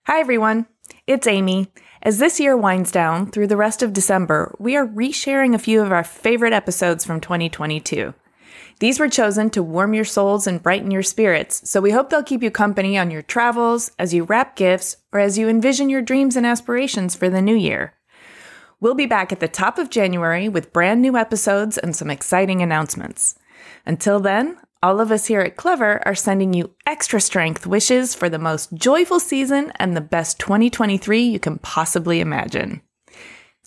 Hi, everyone. It's Amy. As this year winds down through the rest of December, we are resharing a few of our favorite episodes from 2022. These were chosen to warm your souls and brighten your spirits, so we hope they'll keep you company on your travels, as you wrap gifts, or as you envision your dreams and aspirations for the new year. We'll be back at the top of January with brand new episodes and some exciting announcements. Until then, all of us here at Clever are sending you extra strength wishes for the most joyful season and the best 2023 you can possibly imagine.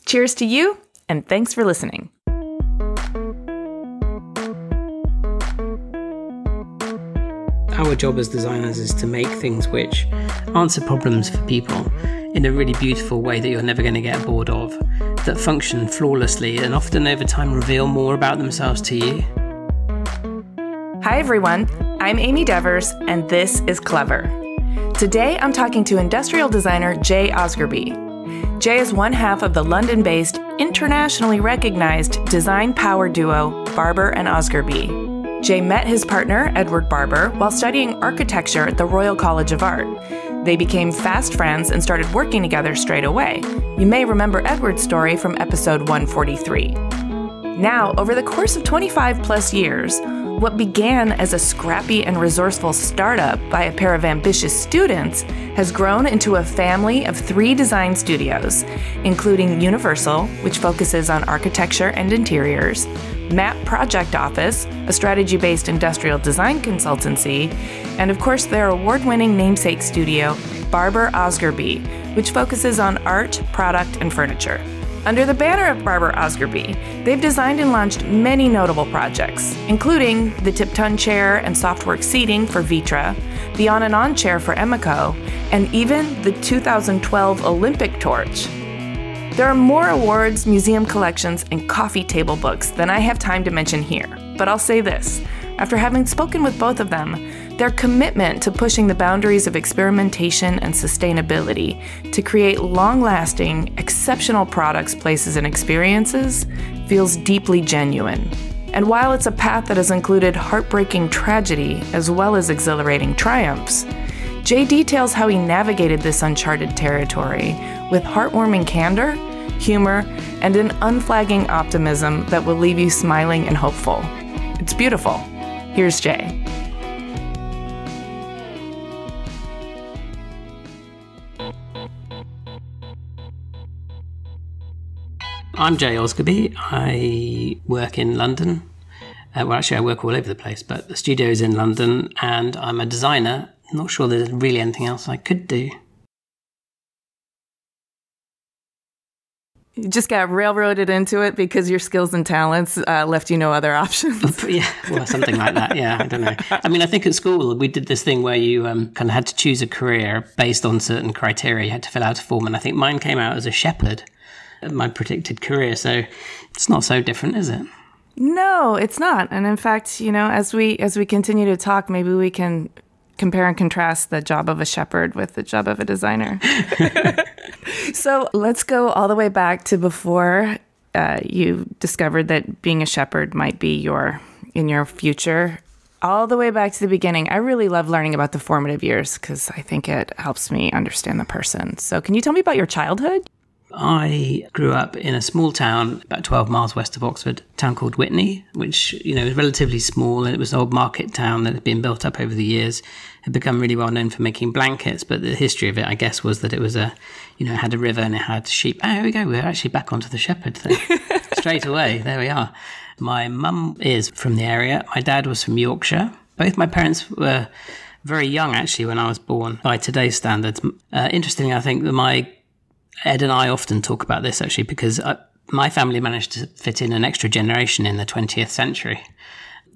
Cheers to you, and thanks for listening. Our job as designers is to make things which answer problems for people in a really beautiful way that you're never going to get bored of, that function flawlessly and often over time reveal more about themselves to you. Hi everyone, I'm Amy Devers, and this is Clever. Today I'm talking to industrial designer Jay Osgerby. Jay is one half of the London-based, internationally recognized design power duo Barber and Osgerby. Jay met his partner, Edward Barber, while studying architecture at the Royal College of Art. They became fast friends and started working together straight away. You may remember Edward's story from episode 143. Now, over the course of 25 plus years, what began as a scrappy and resourceful startup by a pair of ambitious students has grown into a family of 3 design studios, including Universal, which focuses on architecture and interiors, Map Project Office, a strategy-based industrial design consultancy, and of course their award-winning namesake studio, Barber Osgerby, which focuses on art, product, and furniture. Under the banner of Barber Osgerby, they've designed and launched many notable projects, including the Tip-Ton chair and Softwork seating for Vitra, the On and On chair for Emeco, and even the 2012 Olympic torch. There are more awards, museum collections, and coffee table books than I have time to mention here, but I'll say this. After having spoken with both of them, their commitment to pushing the boundaries of experimentation and sustainability to create long-lasting, exceptional products, places, and experiences feels deeply genuine. And while it's a path that has included heartbreaking tragedy as well as exhilarating triumphs, Jay details how he navigated this uncharted territory with heartwarming candor, humor, and an unflagging optimism that will leave you smiling and hopeful. It's beautiful. Here's Jay. I'm Jay Osgerby. I work in London. I work all over the place, but the studio is in London, and I'm a designer. Not sure there's really anything else I could do. You just got railroaded into it because your skills and talents left you no other options. Yeah, well, something like that. Yeah, I don't know. I mean, I think at school we did this thing where you kind of had to choose a career based on certain criteria. You had to fill out a form, and I think mine came out as a shepherd, my predicted career. So it's not so different, is it? No, it's not. And in fact, as we continue to talk, maybe we can compare and contrast the job of a shepherd with the job of a designer. So let's go all the way back to before you discovered that being a shepherd might be in your future. All the way back to the beginning. I really love learning about the formative years because I think it helps me understand the person. So can you tell me about your childhood? I grew up in a small town about 12 miles west of Oxford, a town called Witney, which, is relatively small, and it was an old market town that had been built up over the years. It had become really well known for making blankets, but the history of it, I guess, was that it was it had a river and it had sheep. Oh, here we go. We're actually back onto the shepherd thing. Straight away. There we are. My mum is from the area. My dad was from Yorkshire. Both my parents were very young, actually, when I was born, by today's standards. Interestingly, I think that Ed and I often talk about this, actually, because my family managed to fit in an extra generation in the 20th century.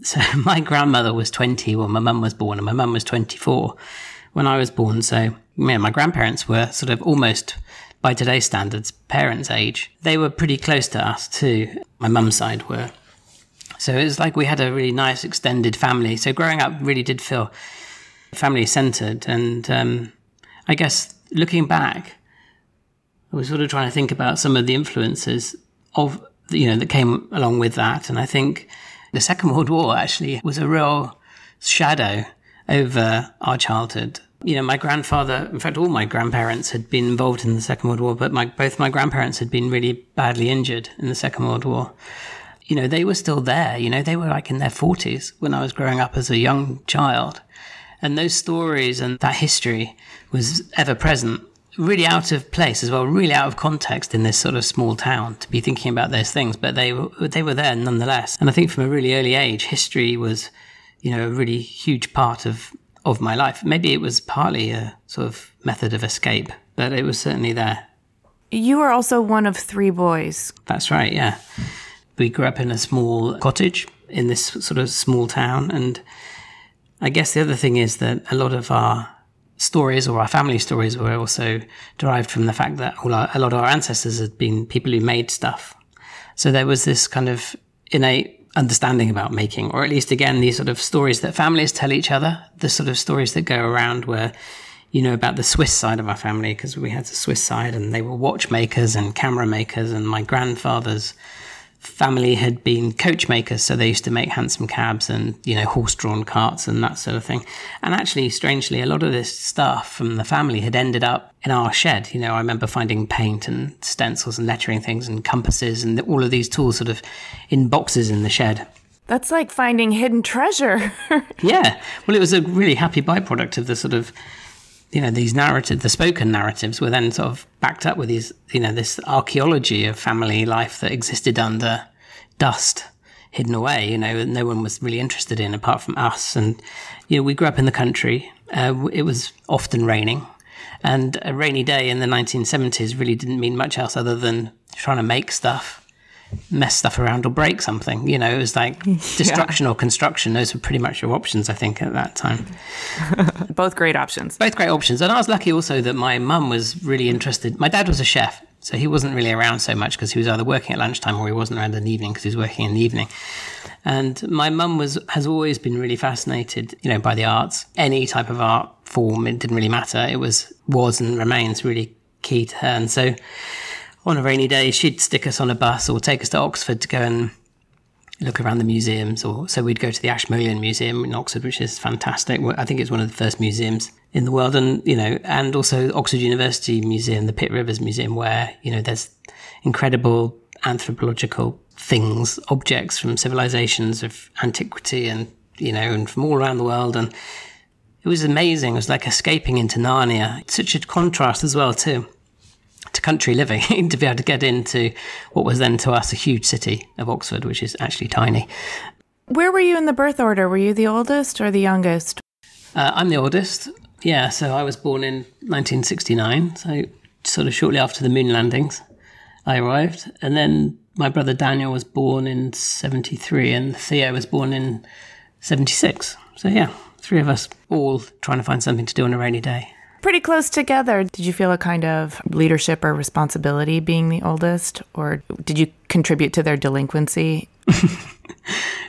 So my grandmother was 20 when my mum was born, and my mum was 24 when I was born. So my grandparents were sort of almost, by today's standards, parents' age. They were pretty close to us too. My mum's side were. So it was like we had a really nice extended family. So growing up really did feel family-centered. And I guess looking back, I was sort of trying to think about some of the influences of, that came along with that. And I think the Second World War actually was a real shadow over our childhood. My grandfather, in fact, all my grandparents had been involved in the Second World War, but both my grandparents had been really badly injured in the Second World War. They were still there. They were like in their 40s when I was growing up as a young child. And those stories and that history was ever present, really out of place as well, really out of context in this sort of small town to be thinking about those things. But they were there nonetheless. And I think from a really early age, history was, a really huge part of my life. Maybe it was partly a sort of method of escape, but it was certainly there. You were also one of 3 boys. That's right, yeah. We grew up in a small cottage in this sort of small town. And I guess the other thing is that a lot of our stories, or our family stories, were also derived from the fact that a lot of our ancestors had been people who made stuff. So there was this kind of innate understanding about making, or at least, again, these sort of stories that families tell each other, the sort of stories that go around where, about the Swiss side of our family, because we had the Swiss side and they were watchmakers and camera makers, and my grandfather's family had been coach makers, so they used to make hansom cabs and, horse-drawn carts and that sort of thing. And actually, strangely, a lot of this stuff from the family had ended up in our shed. I remember finding paint and stencils and lettering things and compasses and all of these tools sort of in boxes in the shed. That's like finding hidden treasure. Yeah. Well, it was a really happy byproduct of the sort of, these narratives, the spoken narratives were then sort of backed up with these, this archaeology of family life that existed under dust, hidden away, no one was really interested in apart from us. And, we grew up in the country. It was often raining. And a rainy day in the 1970s really didn't mean much else other than trying to make stuff, mess stuff around or break something. It was like destruction or construction. Those were pretty much your options, I think, at that time. Both great options. Both great options. And I was lucky also that my mum was really interested. My dad was a chef, so he wasn't really around so much because he was either working at lunchtime or he wasn't around in the evening because he was working in the evening. And my mum has always been really fascinated, by the arts. Any type of art form, it didn't really matter. It was and remains really key to her. And so on a rainy day, she'd stick us on a bus or take us to Oxford to go and look around the museums. So we'd go to the Ashmolean Museum in Oxford, which is fantastic. I think it's one of the first museums in the world. And, and also Oxford University Museum, the Pitt Rivers Museum, where, there's incredible anthropological things, objects from civilizations of antiquity and, and from all around the world. And it was amazing. It was like escaping into Narnia. It's such a contrast as well, too, to country living, to be able to get into what was then to us a huge city of Oxford, which is actually tiny. Where were you in the birth order? Were you the oldest or the youngest? I'm the oldest, yeah. So I was born in 1969, so sort of shortly after the moon landings, I arrived. And then my brother Daniel was born in 73 and Theo was born in 76. So yeah, 3 of us all trying to find something to do on a rainy day. Pretty close together. Did you feel a kind of leadership or responsibility being the oldest, or did you contribute to their delinquency?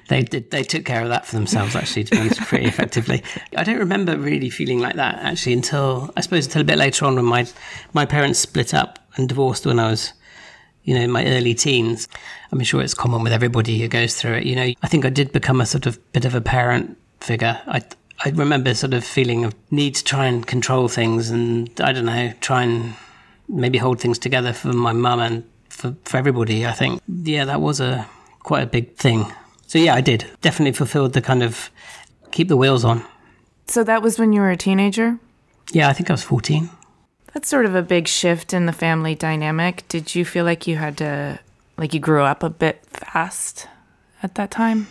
They did. They took care of that for themselves, actually, to be honest, pretty effectively. I don't remember really feeling like that, actually, until a bit later on when my parents split up and divorced when I was, in my early teens. I'm sure it's common with everybody who goes through it. I think I did become a sort of bit of a parent figure. I remember sort of feeling of need to try and control things and, I don't know, try and maybe hold things together for my mum and for everybody, I think. Yeah, that was quite a big thing. So yeah, I did. Definitely fulfilled the kind of keep the wheels on. So that was when you were a teenager? Yeah, I think I was 14. That's sort of a big shift in the family dynamic. Did you feel like you had to, like you grew up a bit fast at that time?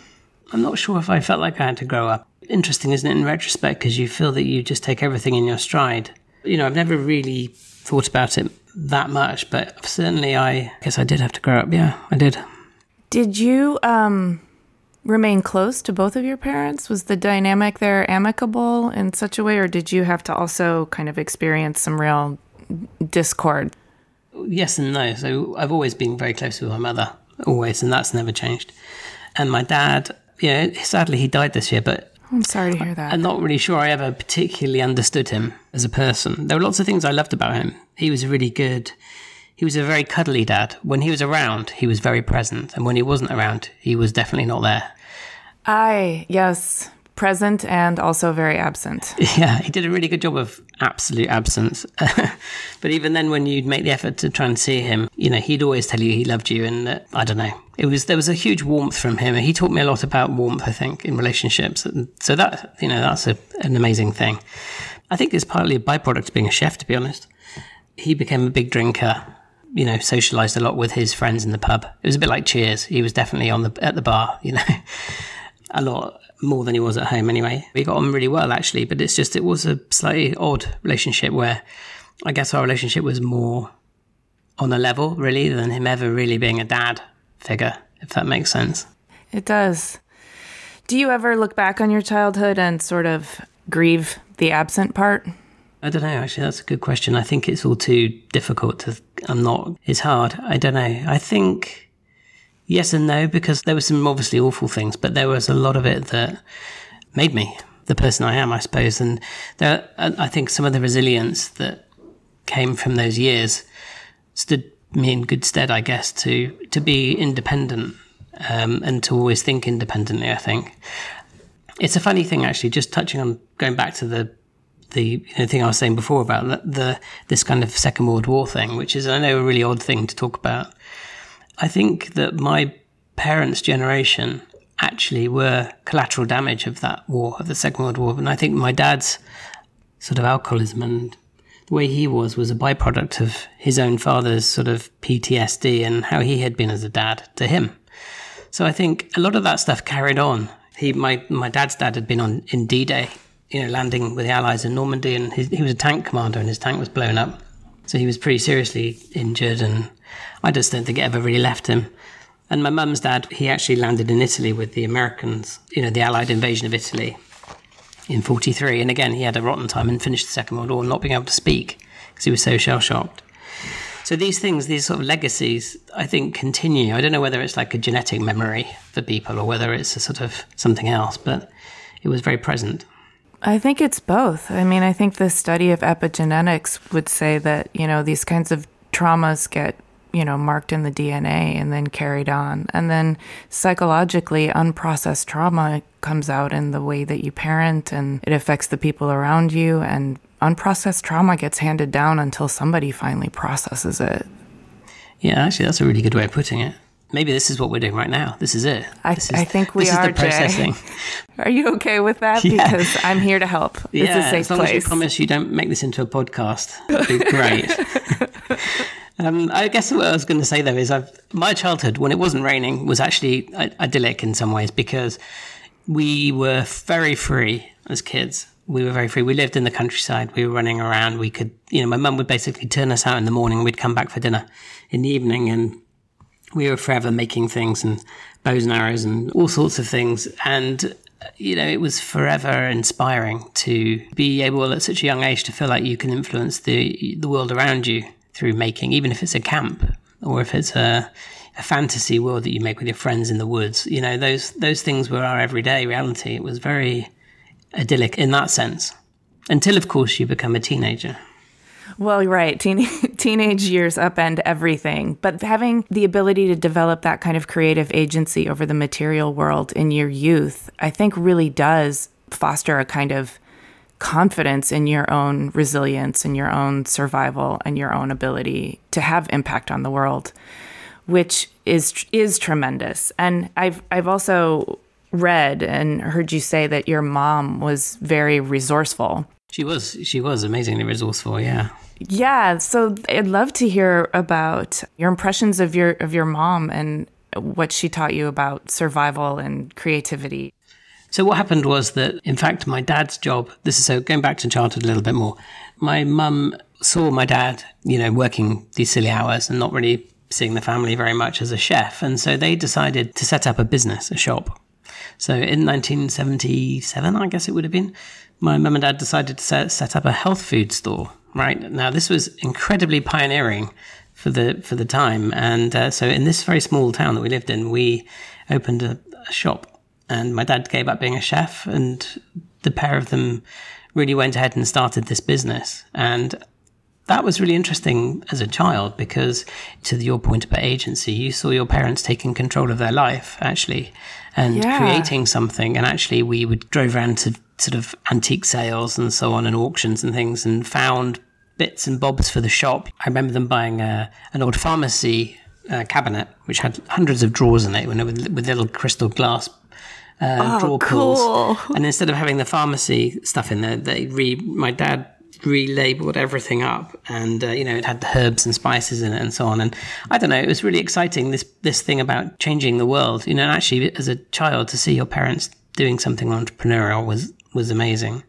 I'm not sure if I felt like I had to grow up. Interesting, isn't it, in retrospect, because you feel that you just take everything in your stride. I've never really thought about it that much, but certainly I guess I did have to grow up. Yeah, I did. Did you remain close to both of your parents? Was the dynamic there amicable in such a way, or did you have to also kind of experience some real discord? Yes and no. So I've always been very close with my mother, always, and that's never changed. And my dad, sadly he died this year, but I'm sorry to hear that. I'm not really sure I ever particularly understood him as a person. There were lots of things I loved about him. He was really good. He was a very cuddly dad. When he was around, he was very present. And when he wasn't around, he was definitely not there. Yes, present and also very absent. Yeah, he did a really good job of absolute absence. But even then, when you'd make the effort to try and see him, he'd always tell you he loved you. And I don't know, there was a huge warmth from him. He taught me a lot about warmth, I think, in relationships. And so that, that's an amazing thing. I think it's partly a byproduct of being a chef, to be honest. He became a big drinker, socialised a lot with his friends in the pub. It was a bit like Cheers. He was definitely at the bar, a lot more than he was at home anyway. We got on really well, actually, but it was a slightly odd relationship where I guess our relationship was more on a level, really, than him ever really being a dad figure, if that makes sense. It does. Do you ever look back on your childhood and sort of grieve the absent part? I don't know, actually, that's a good question. I think it's all too difficult it's hard. I don't know. I think yes and no, because there were some obviously awful things, but there was a lot of it that made me the person I am, I suppose. And I think some of the resilience that came from those years stood me in good stead, I guess, to be independent and to always think independently, I think. It's a funny thing, actually, just touching on going back to the thing I was saying before about this kind of Second World War thing, which is, I know, a really odd thing to talk about. I think that my parents' generation actually were collateral damage of that war, of the Second World War. And I think my dad's sort of alcoholism and the way he was a byproduct of his own father's sort of PTSD and how he had been as a dad to him. So I think a lot of that stuff carried on. My dad's dad had been in D-Day, landing with the Allies in Normandy, and he was a tank commander and his tank was blown up. So he was pretty seriously injured, and I just don't think it ever really left him. And my mum's dad, he actually landed in Italy with the Americans, the Allied invasion of Italy in 1943. And again, he had a rotten time and finished the Second World War not being able to speak because he was so shell-shocked. So these things, these sort of legacies, I think continue. I don't know whether it's like a genetic memory for people or whether it's a sort of something else, but it was very present. I think it's both. I mean, I think the study of epigenetics would say that, these kinds of traumas get, marked in the DNA and then carried on. And then psychologically, unprocessed trauma comes out in the way that you parent, and it affects the people around you. And unprocessed trauma gets handed down until somebody finally processes it. Yeah, actually, that's a really good way of putting it. Maybe this is what we're doing right now. This is it. I think we are, the processing. Jay. Are you okay with that? Yeah. Because I'm here to help. It's a safe as long place. as you promise you don't make this into a podcast, that'd be great. I guess what I was going to say, though, is my childhood, when it wasn't raining, was actually idyllic in some ways because we were very free as kids. We were very free. We lived in the countryside. We were running around. We could, my mum would basically turn us out in the morning. We'd come back for dinner in the evening, and we were forever making things and bows and arrows and all sorts of things. And, it was forever inspiring to be able at such a young age to feel like you can influence the world around you through making, even if it's a camp or if it's a fantasy world that you make with your friends in the woods. Those things were our everyday reality. It was very idyllic in that sense, until, of course, you become a teenager. Well, right. Teenage years upend everything. But having the ability to develop that kind of creative agency over the material world in your youth, I think really does foster a kind of confidence in your own resilience and your own survival and your own ability to have impact on the world, which is tremendous. And I've also read and heard you say that your mom was very resourceful. She was amazingly resourceful, yeah. Yeah, so I'd love to hear about your impressions of your mom and what she taught you about survival and creativity. So what happened was that, in fact, my dad's job, so going back to childhood a little bit more, my mum saw my dad, working these silly hours and not really seeing the family very much as a chef. And so they decided to set up a business, a shop. So in 1977, I guess it would have been, my mum and dad decided to set up a health food store. Right now, this was incredibly pioneering for the time, and so in this very small town that we lived in, we opened a shop, and my dad gave up being a chef, and the pair of them really went ahead and started this business. And that was really interesting as a child because, to your point about agency, you saw your parents taking control of their life, actually, and creating something. And actually, we would drove around to sort of antique sales and so on and auctions and things and found bits and bobs for the shop. I remember them buying an old pharmacy cabinet, which had hundreds of drawers in it with little crystal glass drawer pulls. And instead of having the pharmacy stuff in there, my dad relabeled everything up, and it had the herbs and spices in it and so on. And I don't know, it was really exciting, this thing about changing the world. And actually, as a child, to see your parents doing something entrepreneurial was amazing.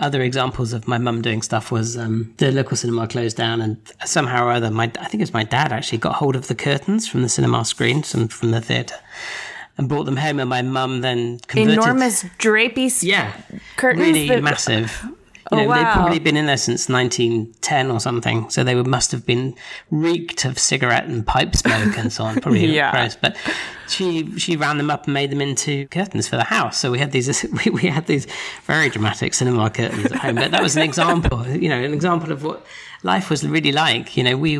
Other examples of my mum doing stuff was the local cinema closed down, and somehow or other, I think it was my dad actually got hold of the curtains from the cinema screens and from the theatre and brought them home, and my mum then converted... Enormous drapey curtains? Really massive. They'd probably been in there since 1910 or something, so they must have been reeked of cigarette and pipe smoke and so on. Probably gross. But she ran them up and made them into curtains for the house. So we had these very dramatic cinema curtains at home. But that was an example, an example of what life was really like. We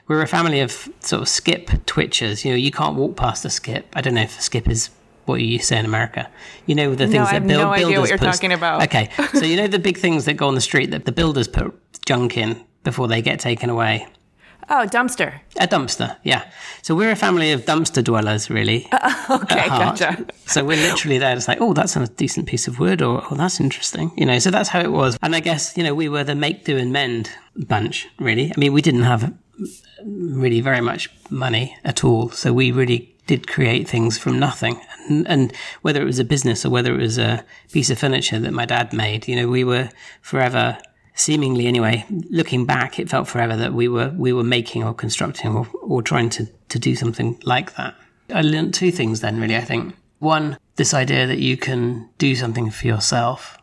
were a family of sort of skip twitchers. You can't walk past a skip. I don't know if a skip is what you say in America. The things that builders... No, I have no idea what you're talking about. Okay, so the big things that go on the street that the builders put junk in before they get taken away. Oh, dumpster. A dumpster, yeah. So we're a family of dumpster dwellers, really. Okay, gotcha. So we're literally there to say, oh, that's a decent piece of wood, or oh, that's interesting. So that's how it was. And I guess, we were the make, do and mend bunch, really. I mean, we didn't have really very much money at all, so we really did create things from nothing. And whether it was a business or whether it was a piece of furniture that my dad made, we were forever, seemingly anyway, looking back, it felt forever that we were making or constructing or trying to do something like that. I learned two things then, really, I think. One, this idea that you can do something for yourself,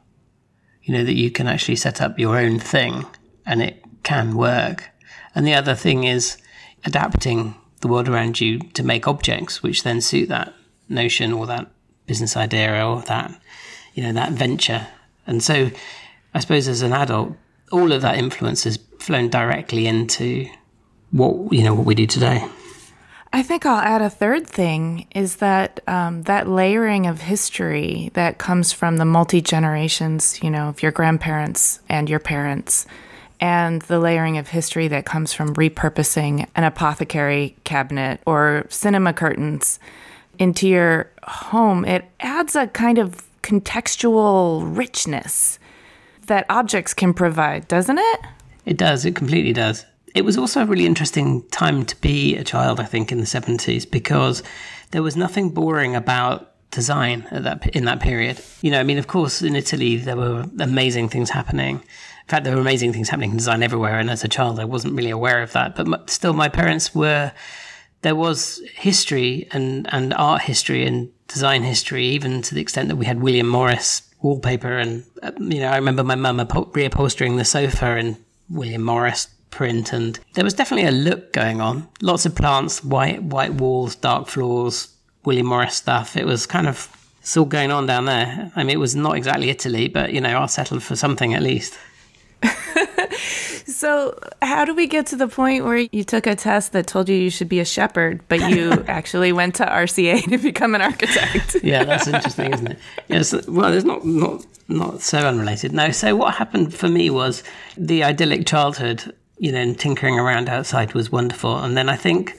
that you can actually set up your own thing and it can work. And the other thing is adapting the world around you to make objects which then suit that notion or that business idea or that that venture. And so I suppose as an adult, all of that influence has flown directly into what we do today. I think I'll add a third thing is that that layering of history that comes from the multi-generations, of your grandparents and your parents, and the layering of history that comes from repurposing an apothecary cabinet or cinema curtains into your home, it adds a kind of contextual richness that objects can provide, doesn't it? It does. It completely does. It was also a really interesting time to be a child, I think, in the 70s, because there was nothing boring about design in that period. Of course, in Italy, there were amazing things happening. In fact, there were amazing things happening in design everywhere. And as a child, I wasn't really aware of that. But still, my parents there was history and art history and design history, even to the extent that we had William Morris wallpaper. And, I remember my mum reupholstering the sofa in William Morris print. And there was definitely a look going on. Lots of plants, white walls, dark floors, William Morris stuff. It was it's all going on down there. I mean, it was not exactly Italy, but, I'll settle for something at least. So how do we get to the point where you took a test that told you should be a shepherd, but you actually went to RCA to become an architect? Yeah, that's interesting, isn't it? Yes. Well, it's not so unrelated. No. So what happened for me was the idyllic childhood, and tinkering around outside was wonderful. And then I think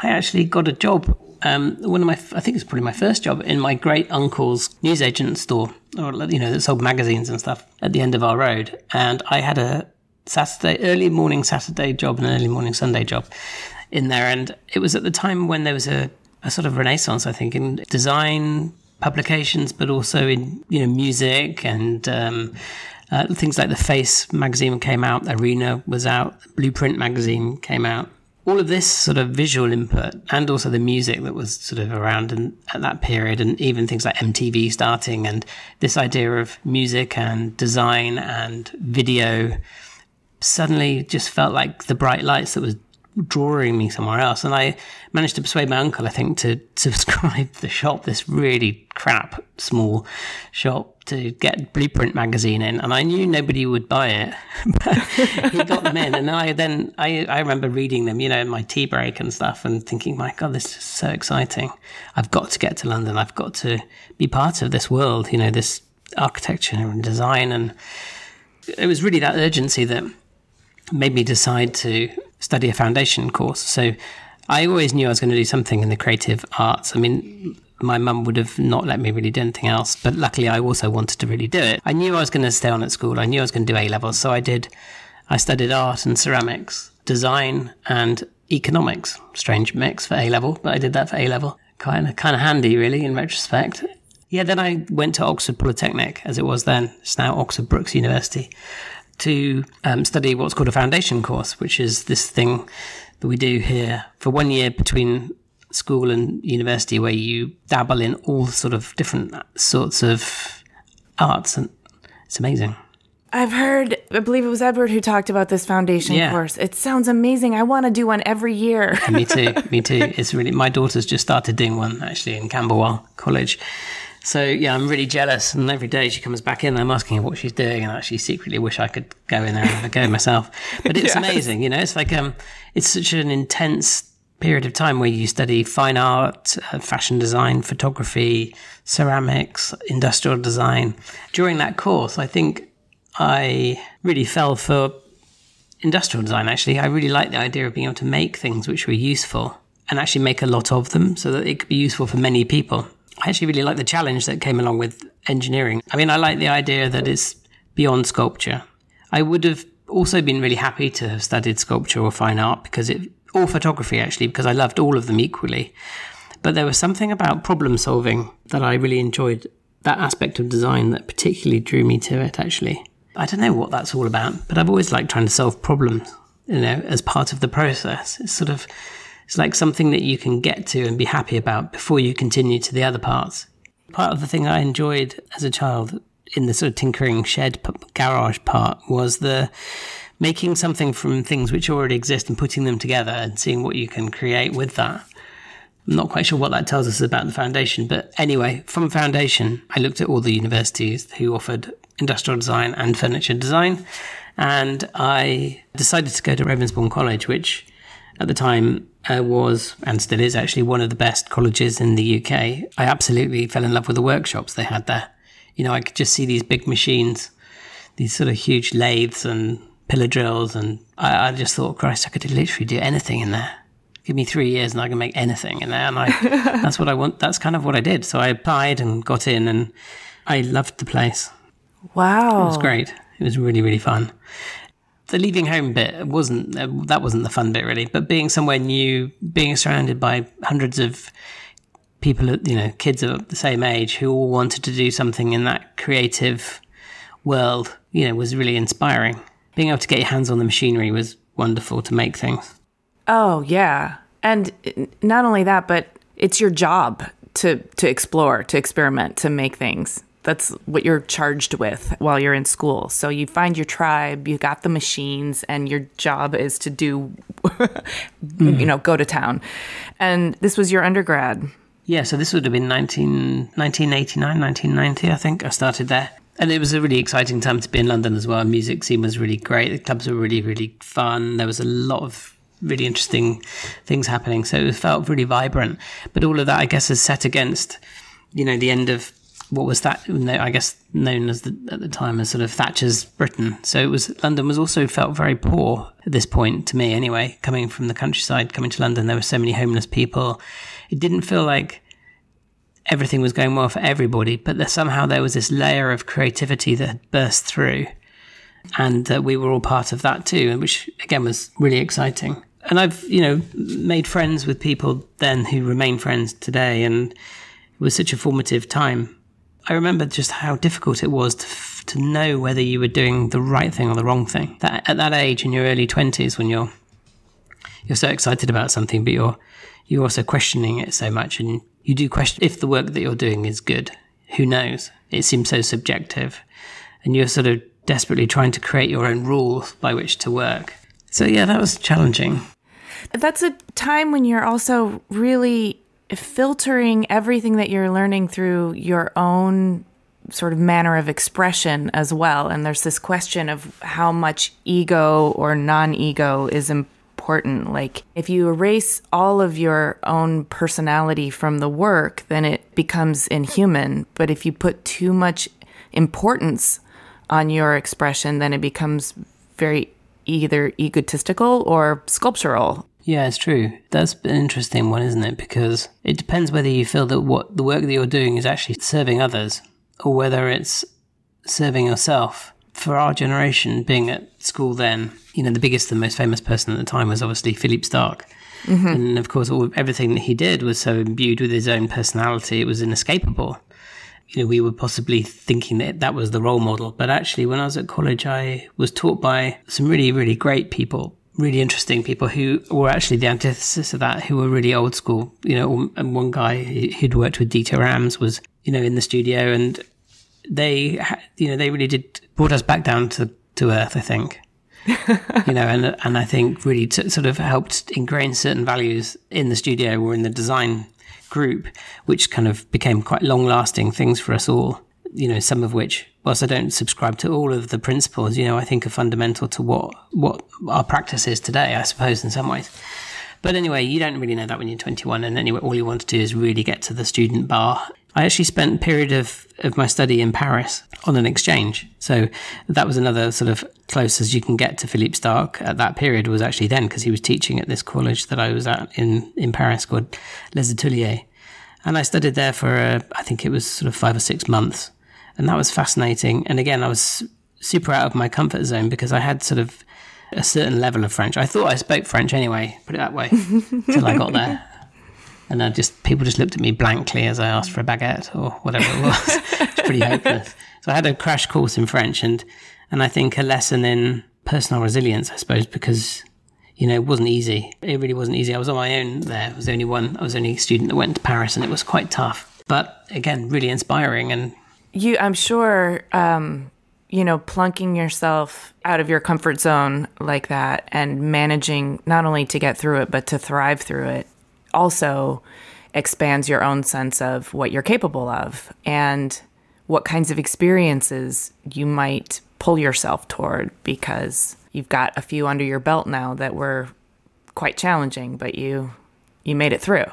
I actually got a job. I think it's probably my first job in my great uncle's newsagent store, or that sold magazines and stuff at the end of our road. And I had a early morning Saturday job and an early morning Sunday job in there. And it was at the time when there was a sort of renaissance, I think, in design publications, but also in music and things like the Face magazine came out, Arena was out, Blueprint magazine came out. All of this sort of visual input and also the music that was sort of around at that period, and even things like MTV starting, and this idea of music and design and video suddenly just felt like the bright lights that drawing me somewhere else. And I managed to persuade my uncle, I think, to subscribe the shop, this really crap small shop, to get Blueprint magazine in. And I knew nobody would buy it, but he got them in. And I remember reading them, in my tea break and stuff, and thinking, my God, this is so exciting. I've got to get to London. I've got to be part of this world, this architecture and design. And it was really that urgency that made me decide to study a foundation course. So I always knew I was going to do something in the creative arts. I mean, my mum would have not let me really do anything else, but luckily I also wanted to really do it. I knew I was going to stay on at school. I knew I was going to do A-levels. So I studied art and ceramics, design and economics. Strange mix for A-level, but I did that for A-level. Kind of handy, really, in retrospect. Yeah, then I went to Oxford Polytechnic, as it was then. It's now Oxford Brookes University, to study what's called a foundation course, which is this thing that we do here for 1 year between school and university, where you dabble in all sort of different sorts of arts, and it's amazing. I believe it was Edward who talked about this foundation course. It sounds amazing. I want to do one every year. Me too. It's really, my daughter's just started doing one actually in Camberwell College. So, yeah, I'm really jealous. And every day she comes back in, I'm asking her what she's doing. And I actually secretly wish I could go in there and have a go myself. But it's amazing, It's like, it's such an intense period of time where you study fine art, fashion design, photography, ceramics, industrial design. During that course, I think I really fell for industrial design, actually. I really liked the idea of being able to make things which were useful and actually make a lot of them so that it could be useful for many people. I actually really like the challenge that came along with engineering. I mean, I like the idea that it's beyond sculpture. I would have also been really happy to have studied sculpture or fine art or photography, actually, because I loved all of them equally. But there was something about problem solving that I really enjoyed, that aspect of design that particularly drew me to it, actually. I don't know what that's all about, but I've always liked trying to solve problems, as part of the process. It's like something that you can get to and be happy about before you continue to the other parts. Part of the thing I enjoyed as a child in the sort of tinkering shed garage part was the making something from things which already exist and putting them together and seeing what you can create with that. I'm not quite sure what that tells us about the foundation, but anyway, from foundation, I looked at all the universities who offered industrial design and furniture design, and I decided to go to Ravensbourne College, which at the time was, and still is actually, one of the best colleges in the UK. I absolutely fell in love with the workshops they had there. I could just see these big machines, these sort of huge lathes and pillar drills, and I just thought, Christ, I could literally do anything in there. Give me 3 years and I can make anything in there. And that's what I want. That's kind of what I did. So I applied and got in, and I loved the place. Wow. It was great. It was really, really fun. The leaving home bit wasn't the fun bit, really, but being somewhere new, being surrounded by hundreds of people, kids of the same age who all wanted to do something in that creative world, was really inspiring. Being able to get your hands on the machinery was wonderful to make things. Oh, yeah. And not only that, but it's your job to explore, to experiment, to make things. That's what you're charged with while you're in school. So you find your tribe, you got the machines, and your job is to do, go to town. And this was your undergrad. Yeah, so this would have been 1989, 1990, I think. I started there. And it was a really exciting time to be in London as well. Music scene was really great. The clubs were really, really fun. There was a lot of really interesting things happening. So it felt really vibrant. But all of that, I guess, is set against, the end of what was that, I guess, known as at the time as sort of Thatcher's Britain. So London was also felt very poor at this point, to me anyway, coming from the countryside, coming to London. There were so many homeless people. It didn't feel like everything was going well for everybody, but somehow there was this layer of creativity that had burst through, and we were all part of that too, which again was really exciting. And I've, made friends with people then who remain friends today, and it was such a formative time. I remember just how difficult it was to know whether you were doing the right thing or the wrong thing. That at that age, in your early 20s, when you're so excited about something, but you're also questioning it so much, and you do question if the work that you're doing is good. Who knows? It seems so subjective, and you're sort of desperately trying to create your own rules by which to work. So yeah, that was challenging. that's a time when you're also really filtering everything that you're learning through your own sort of manner of expression as well. And there's this question of how much ego or non-ego is important. Like, if you erase all of your own personality from the work, then it becomes inhuman. But if you put too much importance on your expression, then it becomes very either egotistical or sculptural. Yeah, it's true. That's an interesting one, isn't it? Because it depends whether you feel that what the work that you're doing is actually serving others or whether it's serving yourself. For our generation, being at school then, the biggest and most famous person at the time was obviously Philippe Starck. Mm-hmm. And of course, everything that he did was so imbued with his own personality, it was inescapable. We were possibly thinking that that was the role model. But actually, when I was at college, I was taught by some really, really great people, really interesting people who were actually the antithesis of that, who were really old school. And one guy who'd worked with Dieter Rams was, in the studio, and they really did brought us back down to earth, I think. And I think really sort of helped ingrain certain values in the studio or in the design group, which kind of became quite long-lasting things for us all, some of which, whilst I don't subscribe to all of the principles, I think are fundamental to what our practice is today, I suppose, in some ways. But anyway, you don't really know that when you're 21, and anyway, all you want to do is really get to the student bar. I actually spent a period of my study in Paris on an exchange. So that was another sort of close as you can get to Philippe Starck at that period was actually then, because he was teaching at this college that I was at in Paris called Les Ateliers. And I studied there for, I think it was sort of 5 or 6 months. And that was fascinating. And again, I was super out of my comfort zone because I had sort of a certain level of French. I thought I spoke French anyway, put it that way, till I got there. And people just looked at me blankly as I asked for a baguette or whatever it was. It's pretty hopeless. So I had a crash course in French and I think a lesson in personal resilience, I suppose, because, it wasn't easy. It really wasn't easy. I was on my own there. I was the only student that went to Paris, and it was quite tough. But again, really inspiring. And I'm sure, plunking yourself out of your comfort zone like that and managing not only to get through it, but to thrive through it also expands your own sense of what you're capable of and what kinds of experiences you might pull yourself toward, because you've got a few under your belt now that were quite challenging, but you made it through.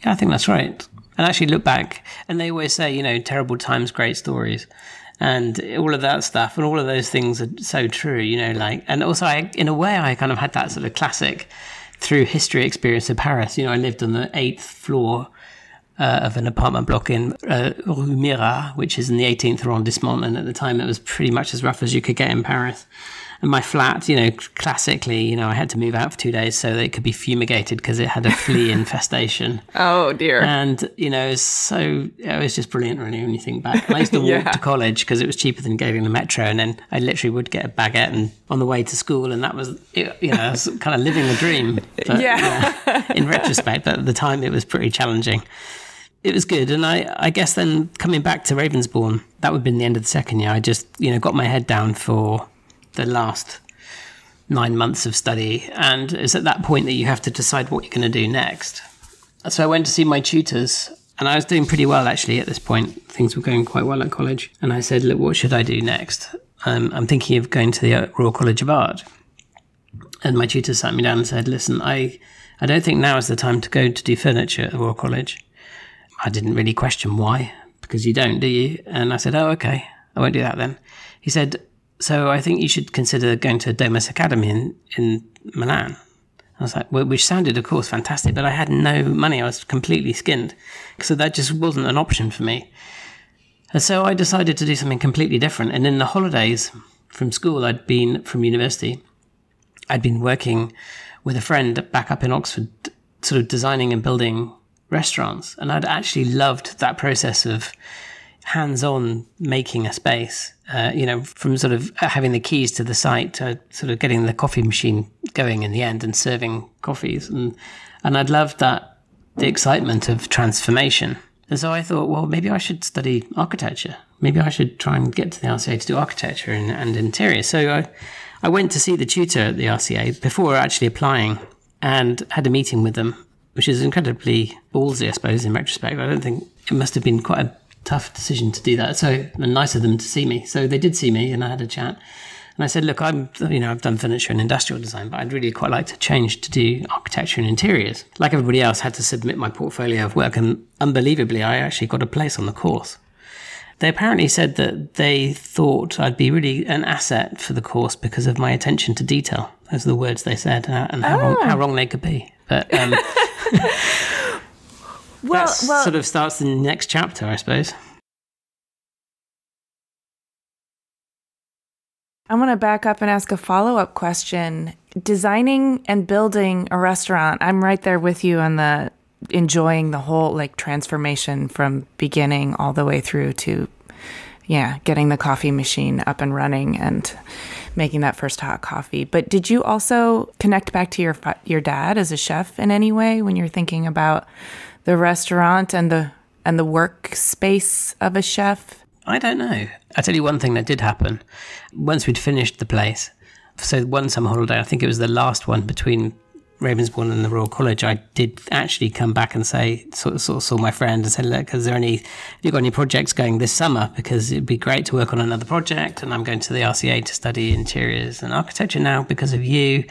Yeah, I think that's right. And actually look back, and they always say, terrible times, great stories. And all of that stuff, and all of those things are so true, and also in a way, I kind of had that sort of classic through history experience of Paris. I lived on the 8th floor of an apartment block in Rue Mira, which is in the 18th arrondissement. And at the time, it was pretty much as rough as you could get in Paris. And my flat, classically, I had to move out for 2 days so that it could be fumigated because it had a flea infestation. Oh, dear. And, it was just brilliant, really, when you think back. And I used to walk to college because it was cheaper than getting the metro. And then I literally would get a baguette and on the way to school. And that was, I was kind of living the dream. But, in retrospect, but at the time, it was pretty challenging. It was good. And I guess then coming back to Ravensbourne, that would have been the end of the second year. I just, got my head down for the last 9 months of study, and it's at that point that you have to decide what you're going to do next. So I went to see my tutors, and I was doing pretty well actually at this point. Things were going quite well at college, and I said, look, what should I do next? I'm thinking of going to the Royal College of Art. And my tutor sat me down and said, listen, I don't think now is the time to go to do furniture at the Royal College. I didn't really question why, because you don't, do you? And I said, oh, okay, I won't do that then. He said, so I think you should consider going to Domus Academy in Milan. I was like, well, which sounded, of course, fantastic, but I had no money. I was completely skinned. So that just wasn't an option for me. And so I decided to do something completely different. And in the holidays from school, from university, I'd been working with a friend back up in Oxford, sort of designing and building restaurants. And I'd actually loved that process of hands-on making a space, from sort of having the keys to the site to sort of getting the coffee machine going in the end and serving coffees. And I'd loved the excitement of transformation. And so I thought, well, maybe I should study architecture. Maybe I should try and get to the RCA to do architecture and interior. So I went to see the tutor at the RCA before actually applying and had a meeting with them, which is incredibly ballsy, I suppose, in retrospect. I don't think it must have been quite a tough decision to do that. So nice of them to see me. So they did see me, and I had a chat. And I said, look, I've done furniture and industrial design, but I'd really quite like to change to do architecture and interiors. Like everybody else, had to submit my portfolio of work, and unbelievably, I actually got a place on the course. They apparently said that they thought I'd be really an asset for the course because of my attention to detail. Those are the words they said, and how wrong they could be. But well, sort of starts the next chapter, I suppose. I want to back up and ask a follow-up question. Designing and building a restaurant, I'm right there with you on the enjoying the whole like transformation from beginning all the way through to, getting the coffee machine up and running and making that first hot coffee. But did you also connect back to your dad as a chef in any way when you're thinking about the restaurant and the workspace of a chef? I don't know. I'll tell you one thing that did happen. Once we'd finished the place, so one summer holiday, I think it was the last one between Ravensbourne and the Royal College, I did actually come back and sort of saw my friend and said, look, have you got any projects going this summer? Because it'd be great to work on another project, and I'm going to the RCA to study interiors and architecture now because of you.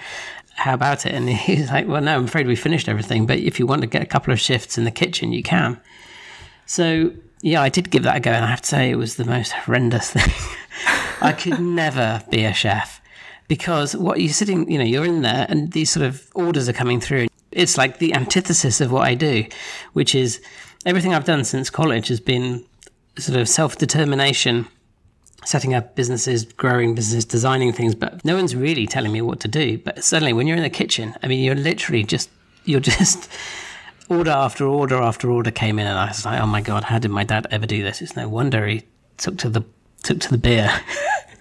How about it? And he's like, well, no, I'm afraid we finished everything, but if you want to get a couple of shifts in the kitchen, you can. So yeah, I did give that a go, and I have to say it was the most horrendous thing. I could never be a chef because what you're sitting, you're in there and these sort of orders are coming through. It's like the antithesis of what I do, which is everything I've done since college has been sort of self-determination, setting up businesses, growing businesses, designing things, but no one's really telling me what to do. But suddenly when you're in the kitchen, I mean, you're just order after order after order came in, and I was like, oh my God, how did my dad ever do this? It's no wonder he took to the beer.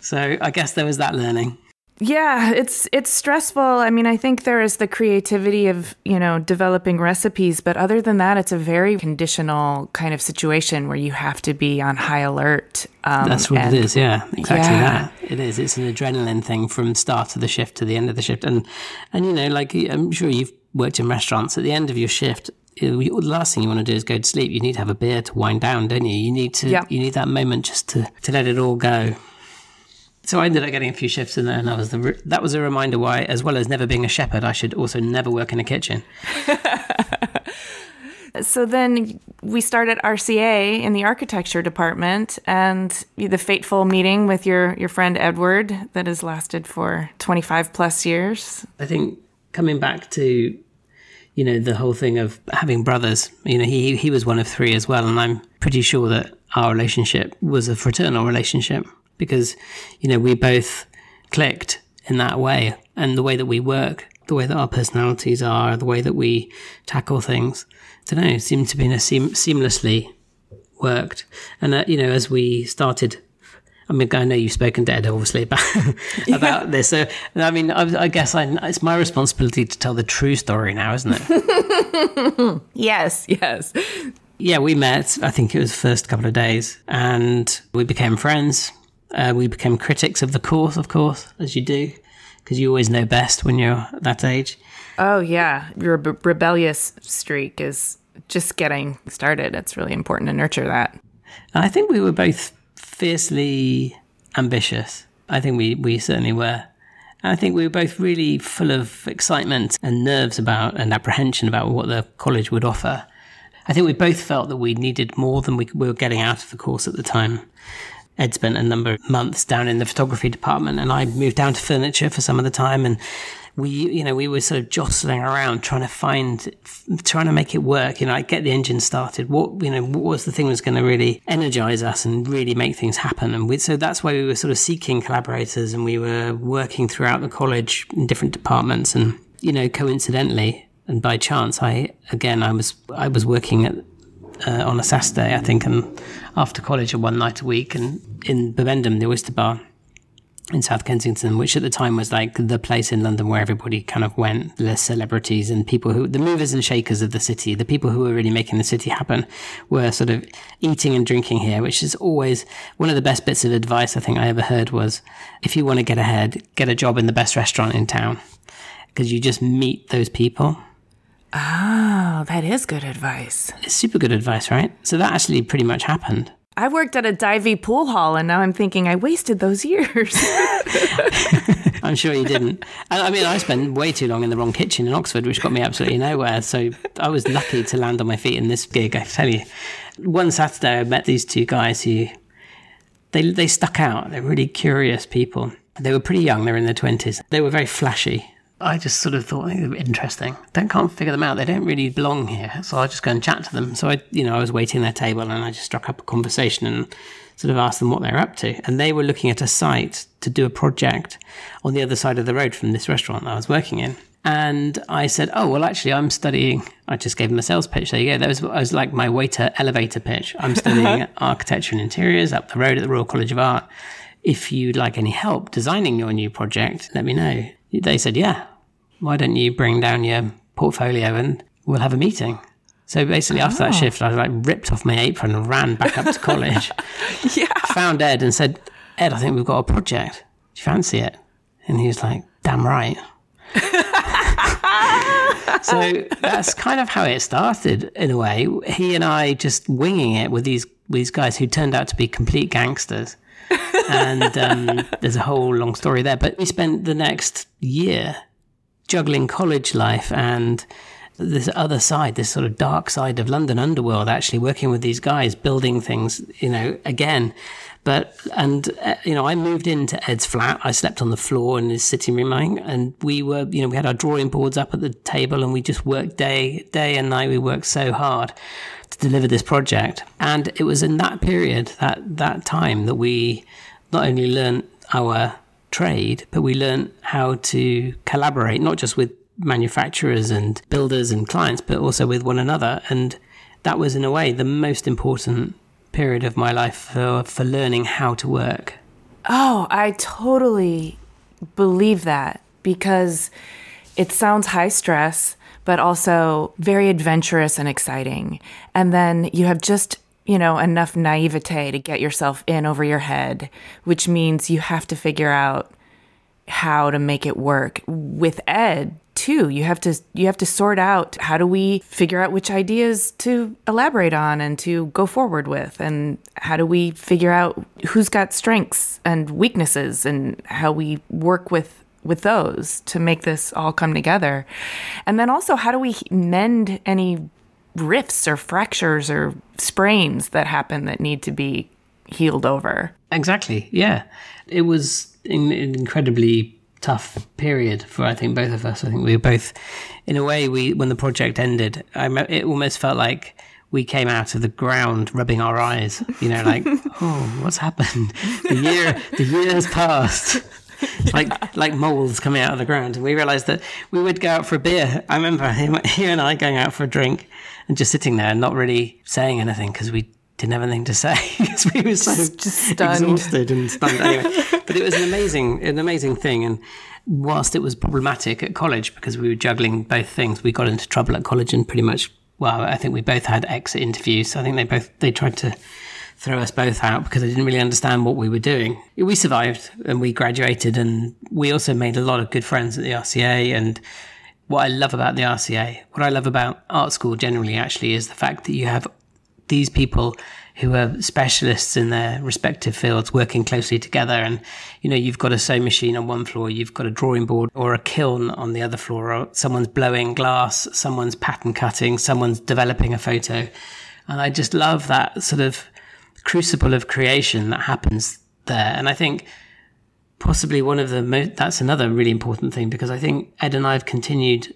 So I guess there was that learning. Yeah, it's stressful. I mean, I think there is the creativity of, developing recipes, but other than that, it's a very conditional kind of situation where you have to be on high alert. That's what it is, yeah, exactly that. It is. It's an adrenaline thing from start of the shift to the end of the shift. And like I'm sure you've worked in restaurants. At the end of your shift, the last thing you want to do is go to sleep. You need to have a beer to wind down, don't you? You need that moment just to let it all go. So I ended up getting a few shifts in there, and that was a reminder why, as well as never being a shepherd, I should also never work in a kitchen. So then we started RCA in the architecture department, and the fateful meeting with your friend Edward that has lasted for 25 plus years. I think coming back to, the whole thing of having brothers, he was one of three as well, and I'm pretty sure that our relationship was a fraternal relationship. Because, we both clicked in that way. And the way that we work, the way that our personalities are, the way that we tackle things, I don't know, seemed to be seamlessly worked. And, as we started, I know you've spoken to Ed, obviously, about this. So, I guess it's my responsibility to tell the true story now, isn't it? Yes. Yeah, we met, I think it was the first couple of days, and we became friends. We became critics of the course, of course, as you do, because you always know best when you're that age. Oh, yeah. Your rebellious streak is just getting started. It's really important to nurture that. I think we were both fiercely ambitious. I think we certainly were. And I think we were both really full of excitement and nerves and apprehension about what the college would offer. I think we both felt that we needed more than we were getting out of the course at the time. Ed spent a number of months down in the photography department, and I moved down to furniture for some of the time. And we were sort of jostling around trying to make it work. Get the engine started. What was the thing that was going to really energize us and really make things happen? And so that's why we were sort of seeking collaborators, and we were working throughout the college in different departments. And coincidentally and by chance, I was working on a Saturday, I think, and after college, one night a week, and in Bibendum, the Oyster Bar in South Kensington, which at the time was like the place in London where everybody kind of went, the celebrities and people the movers and shakers of the city, the people who were really making the city happen, were sort of eating and drinking here, which is always one of the best bits of advice I think I ever heard was, if you want to get ahead, get a job in the best restaurant in town. because you just meet those people. Oh, that is good advice. It's super good advice, right? So that actually pretty much happened. I worked at a divey pool hall, and now I'm thinking I wasted those years. I'm sure you didn't. I mean, I spent way too long in the wrong kitchen in Oxford, which got me absolutely nowhere. So I was lucky to land on my feet in this gig, I tell you. One Saturday, I met these two guys who, they stuck out. They're really curious people. They were pretty young. They were in their 20s. They were very flashy. I just sort of thought they were interesting. Can't figure them out. They don't really belong here. So I just go and chat to them. So I was waiting at their table and I just struck up a conversation and sort of asked them what they were up to. And they were looking at a site to do a project on the other side of the road from this restaurant that I was working in. And I said, oh, well, actually, I'm studying. I just gave them a sales pitch. There you go. That was like my waiter elevator pitch. I'm studying architecture and interiors up the road at the Royal College of Art. If you'd like any help designing your new project, let me know. They said, yeah, why don't you bring down your portfolio and we'll have a meeting? So basically after that shift, I like ripped off my apron and ran back up to college. Yeah. Found Ed and said, Ed, I think we've got a project. Do you fancy it? And he was like, damn right. So that's kind of how it started in a way. He and I just winging it with these guys who turned out to be complete gangsters. And there's a whole long story there. But we spent the next year juggling college life and this other side, this sort of dark side of London underworld, actually working with these guys, building things, again. I moved into Ed's flat. I slept on the floor in his sitting room, and we were, we had our drawing boards up at the table and we just worked day and night. We worked so hard to deliver this project. And it was in that period, that time, that we not only learned our trade, but we learned how to collaborate, not just with manufacturers and builders and clients, but also with one another. And that was, in a way, the most important period of my life for learning how to work. Oh, I totally believe that, because it sounds high stress, but also very adventurous and exciting. And then you have just, enough naivete to get yourself in over your head, which means you have to figure out how to make it work. With Ed, too, you have to sort out, how do we figure out which ideas to elaborate on and to go forward with, and how do we figure out who's got strengths and weaknesses and how we work with those to make this all come together. And then also, how do we mend any rifts or fractures or sprains that happen that need to be healed over? Exactly, yeah. It was an incredibly tough period for, I think, both of us. I think we were both, in a way, when the project ended, it almost felt like we came out of the ground rubbing our eyes, like, oh, what's happened? The year has passed. like moles coming out of the ground. And we realised that we would go out for a beer. I remember he and I going out for a drink and just sitting there and not really saying anything because we didn't have anything to say because we were so just stunned. Exhausted and stunned. Anyway, but it was an amazing thing. And whilst it was problematic at college because we were juggling both things, we got into trouble at college and pretty much, I think we both had exit interviews. I think they tried to throw us both out because they didn't really understand what we were doing. We survived and we graduated, and we also made a lot of good friends at the RCA. And what I love about the RCA, what I love about art school generally actually, is the fact that you have these people who are specialists in their respective fields working closely together. And, you've got a sewing machine on one floor, you've got a drawing board or a kiln on the other floor, or someone's blowing glass, someone's pattern cutting, someone's developing a photo. And I just love that sort of crucible of creation that happens there. And I think possibly that's another really important thing, because I think Ed and I have continued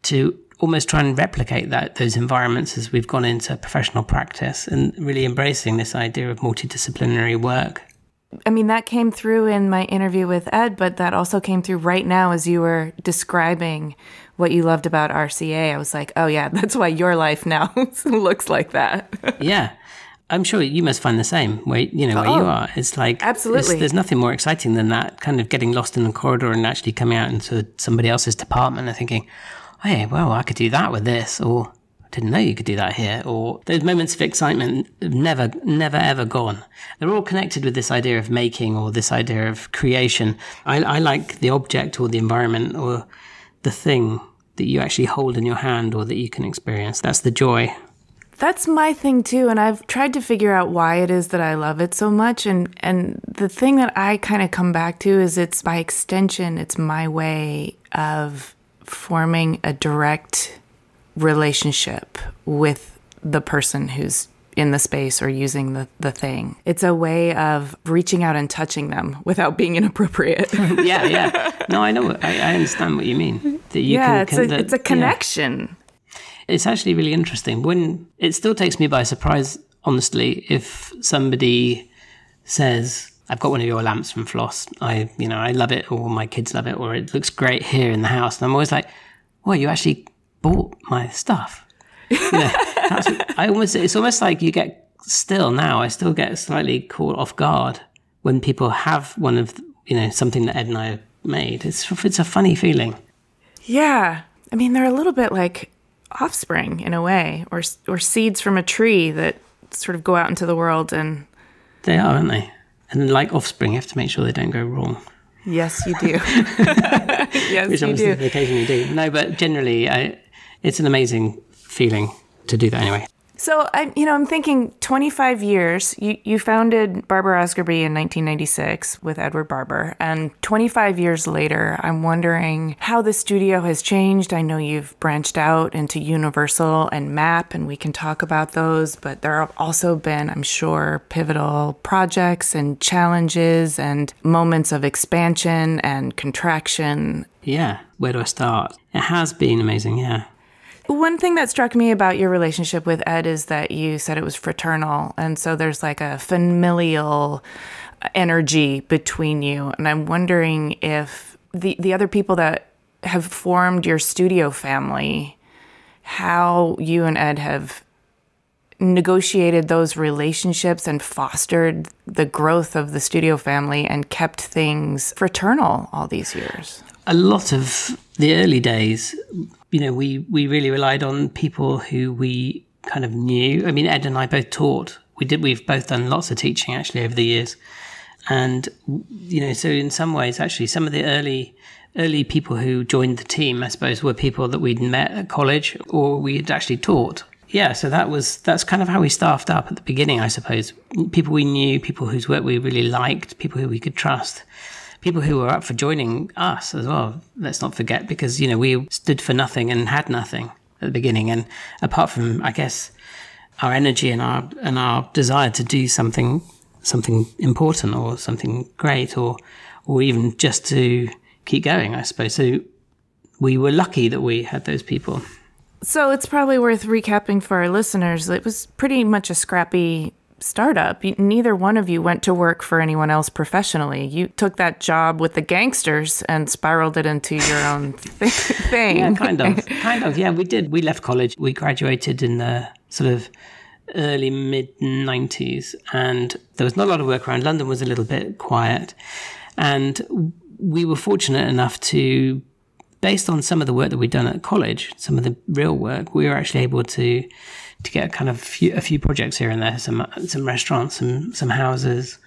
to almost try and replicate those environments as we've gone into professional practice, and really embracing this idea of multidisciplinary work. I mean, that came through in my interview with Ed, but that also came through right now as you were describing what you loved about RCA. I was like, oh yeah, that's why your life now looks like that. Yeah. I'm sure you must find the same where you are. It's like, absolutely. There's nothing more exciting than that, kind of getting lost in the corridor and actually coming out into somebody else's department and thinking, hey, well, I could do that with this, or I didn't know you could do that here. Or those moments of excitement have never, ever gone. They're all connected with this idea of making or this idea of creation. I like the object or the environment or the thing that you actually hold in your hand or that you can experience. That's the joy. That's my thing too, and I've tried to figure out why it is that I love it so much, and the thing that I kind of come back to is it's by extension, it's my way of forming a direct relationship with the person who's in the space or using the thing. It's a way of reaching out and touching them without being inappropriate. Yeah. No, I know. I understand what you mean. That you it's a connection. Yeah. It's actually really interesting. When it still takes me by surprise, honestly, if somebody says, I've got one of your lamps from Floss. I love it, or my kids love it, or it looks great here in the house. And I'm always like, well, you actually bought my stuff. It's almost like you get I still get slightly caught off guard when people have one of, something that Ed and I have made. It's a funny feeling. Yeah. I mean, they're a little bit like offspring in a way, or seeds from a tree that sort of go out into the world and... They are, aren't they? And like offspring, you have to make sure they don't go wrong. Yes, you do. Yes, which you do. They occasionally do. No, but generally, it's an amazing feeling to do that anyway. So I'm thinking 25 years. You founded Barber Osgerby in 1996 with Edward Barber, and 25 years later, I'm wondering how the studio has changed. I know you've branched out into Universal and MAP, and we can talk about those, but there have also been, I'm sure, pivotal projects and challenges and moments of expansion and contraction. Yeah, where do I start? It has been amazing, yeah. One thing that struck me about your relationship with Ed is that you said it was fraternal. And so there's like a familial energy between you. And I'm wondering if the other people that have formed your studio family, how you and Ed have negotiated those relationships and fostered the growth of the studio family and kept things fraternal all these years. A lot of the early days, we really relied on people who we kind of knew. I mean, Ed and I both taught. We've both done lots of teaching actually over the years. And, so in some ways, actually, some of the early people who joined the team, I suppose, were people that we'd met at college or we'd actually taught. Yeah, so that's kind of how we staffed up at the beginning, I suppose. People we knew, people whose work we really liked, people who we could trust. People who were up for joining us as well, let's not forget, because, we stood for nothing and had nothing at the beginning. And apart from, I guess, our energy and our desire to do something important or something great or even just to keep going, I suppose. So we were lucky that we had those people. So it's probably worth recapping for our listeners. It was pretty much a scrappy startup. Neither one of you went to work for anyone else professionally. You took that job with the gangsters and spiraled it into your own thing. Yeah, kind of. Yeah, we did. We left college. We graduated in the sort of early mid-90s, and there was not a lot of work around. London was a little bit quiet, and we were fortunate enough to, based on some of the work that we'd done at college, some of the real work, we were actually able to get kind of a few projects here and there, some restaurants, some houses.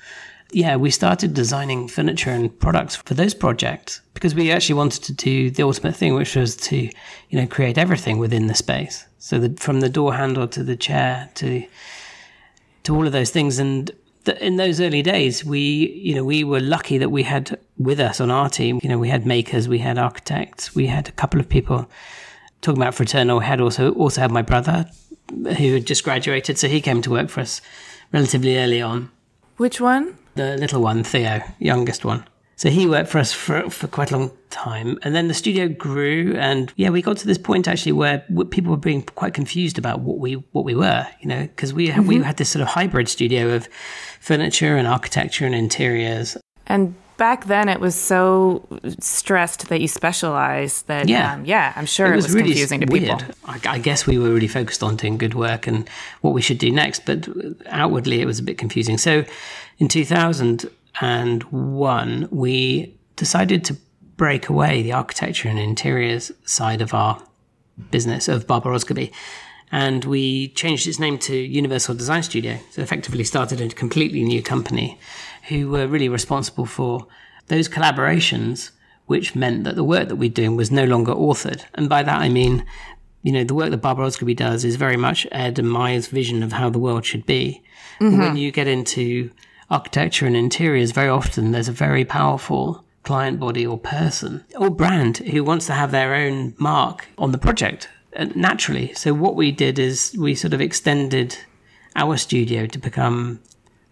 Yeah, we started designing furniture and products for those projects because we actually wanted to do the ultimate thing, which was to, create everything within the space. So from the door handle to the chair to all of those things. And in those early days, we were lucky that we had with us on our team, we had makers, we had architects, we had a couple of people talking about fraternal. We had also had my brother, who had just graduated, so he came to work for us relatively early on. Which one? The little one, Theo, youngest one. So he worked for us for quite a long time. And then the studio grew, and we got to this point actually where people were being quite confused about what we were, because we had this sort of hybrid studio of furniture and architecture and interiors. And back then it was so stressed that you specialized that, I'm sure it was really confusing to people. I guess we were really focused on doing good work and what we should do next, but outwardly it was a bit confusing. So in 2001, we decided to break away the architecture and interiors side of our business, of Barber Osgerby. And we changed its name to Universal Design Studio. So effectively started a completely new company who were really responsible for those collaborations which meant that the work that we're doing was no longer authored. And by that, I mean, the work that Barber Osgerby does is very much Ed and Maya's vision of how the world should be. Mm-hmm. When you get into architecture and interiors, very often there's a very powerful client body or person or brand who wants to have their own mark on the project naturally. So what we did is we sort of extended our studio to become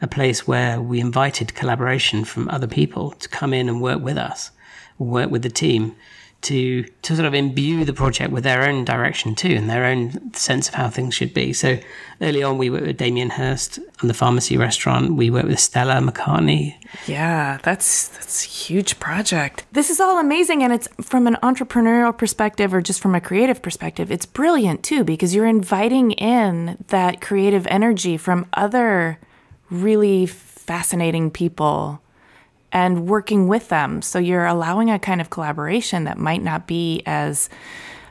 a place where we invited collaboration from other people to come in and work with us, or work with the team, to sort of imbue the project with their own direction too, and their own sense of how things should be. So early on, we worked with Damien Hirst and the Pharmacy Restaurant. We worked with Stella McCartney. Yeah, that's a huge project. This is all amazing, and it's from an entrepreneurial perspective or just from a creative perspective, it's brilliant too, because you're inviting in that creative energy from other really fascinating people and working with them. So you're allowing a kind of collaboration that might not be as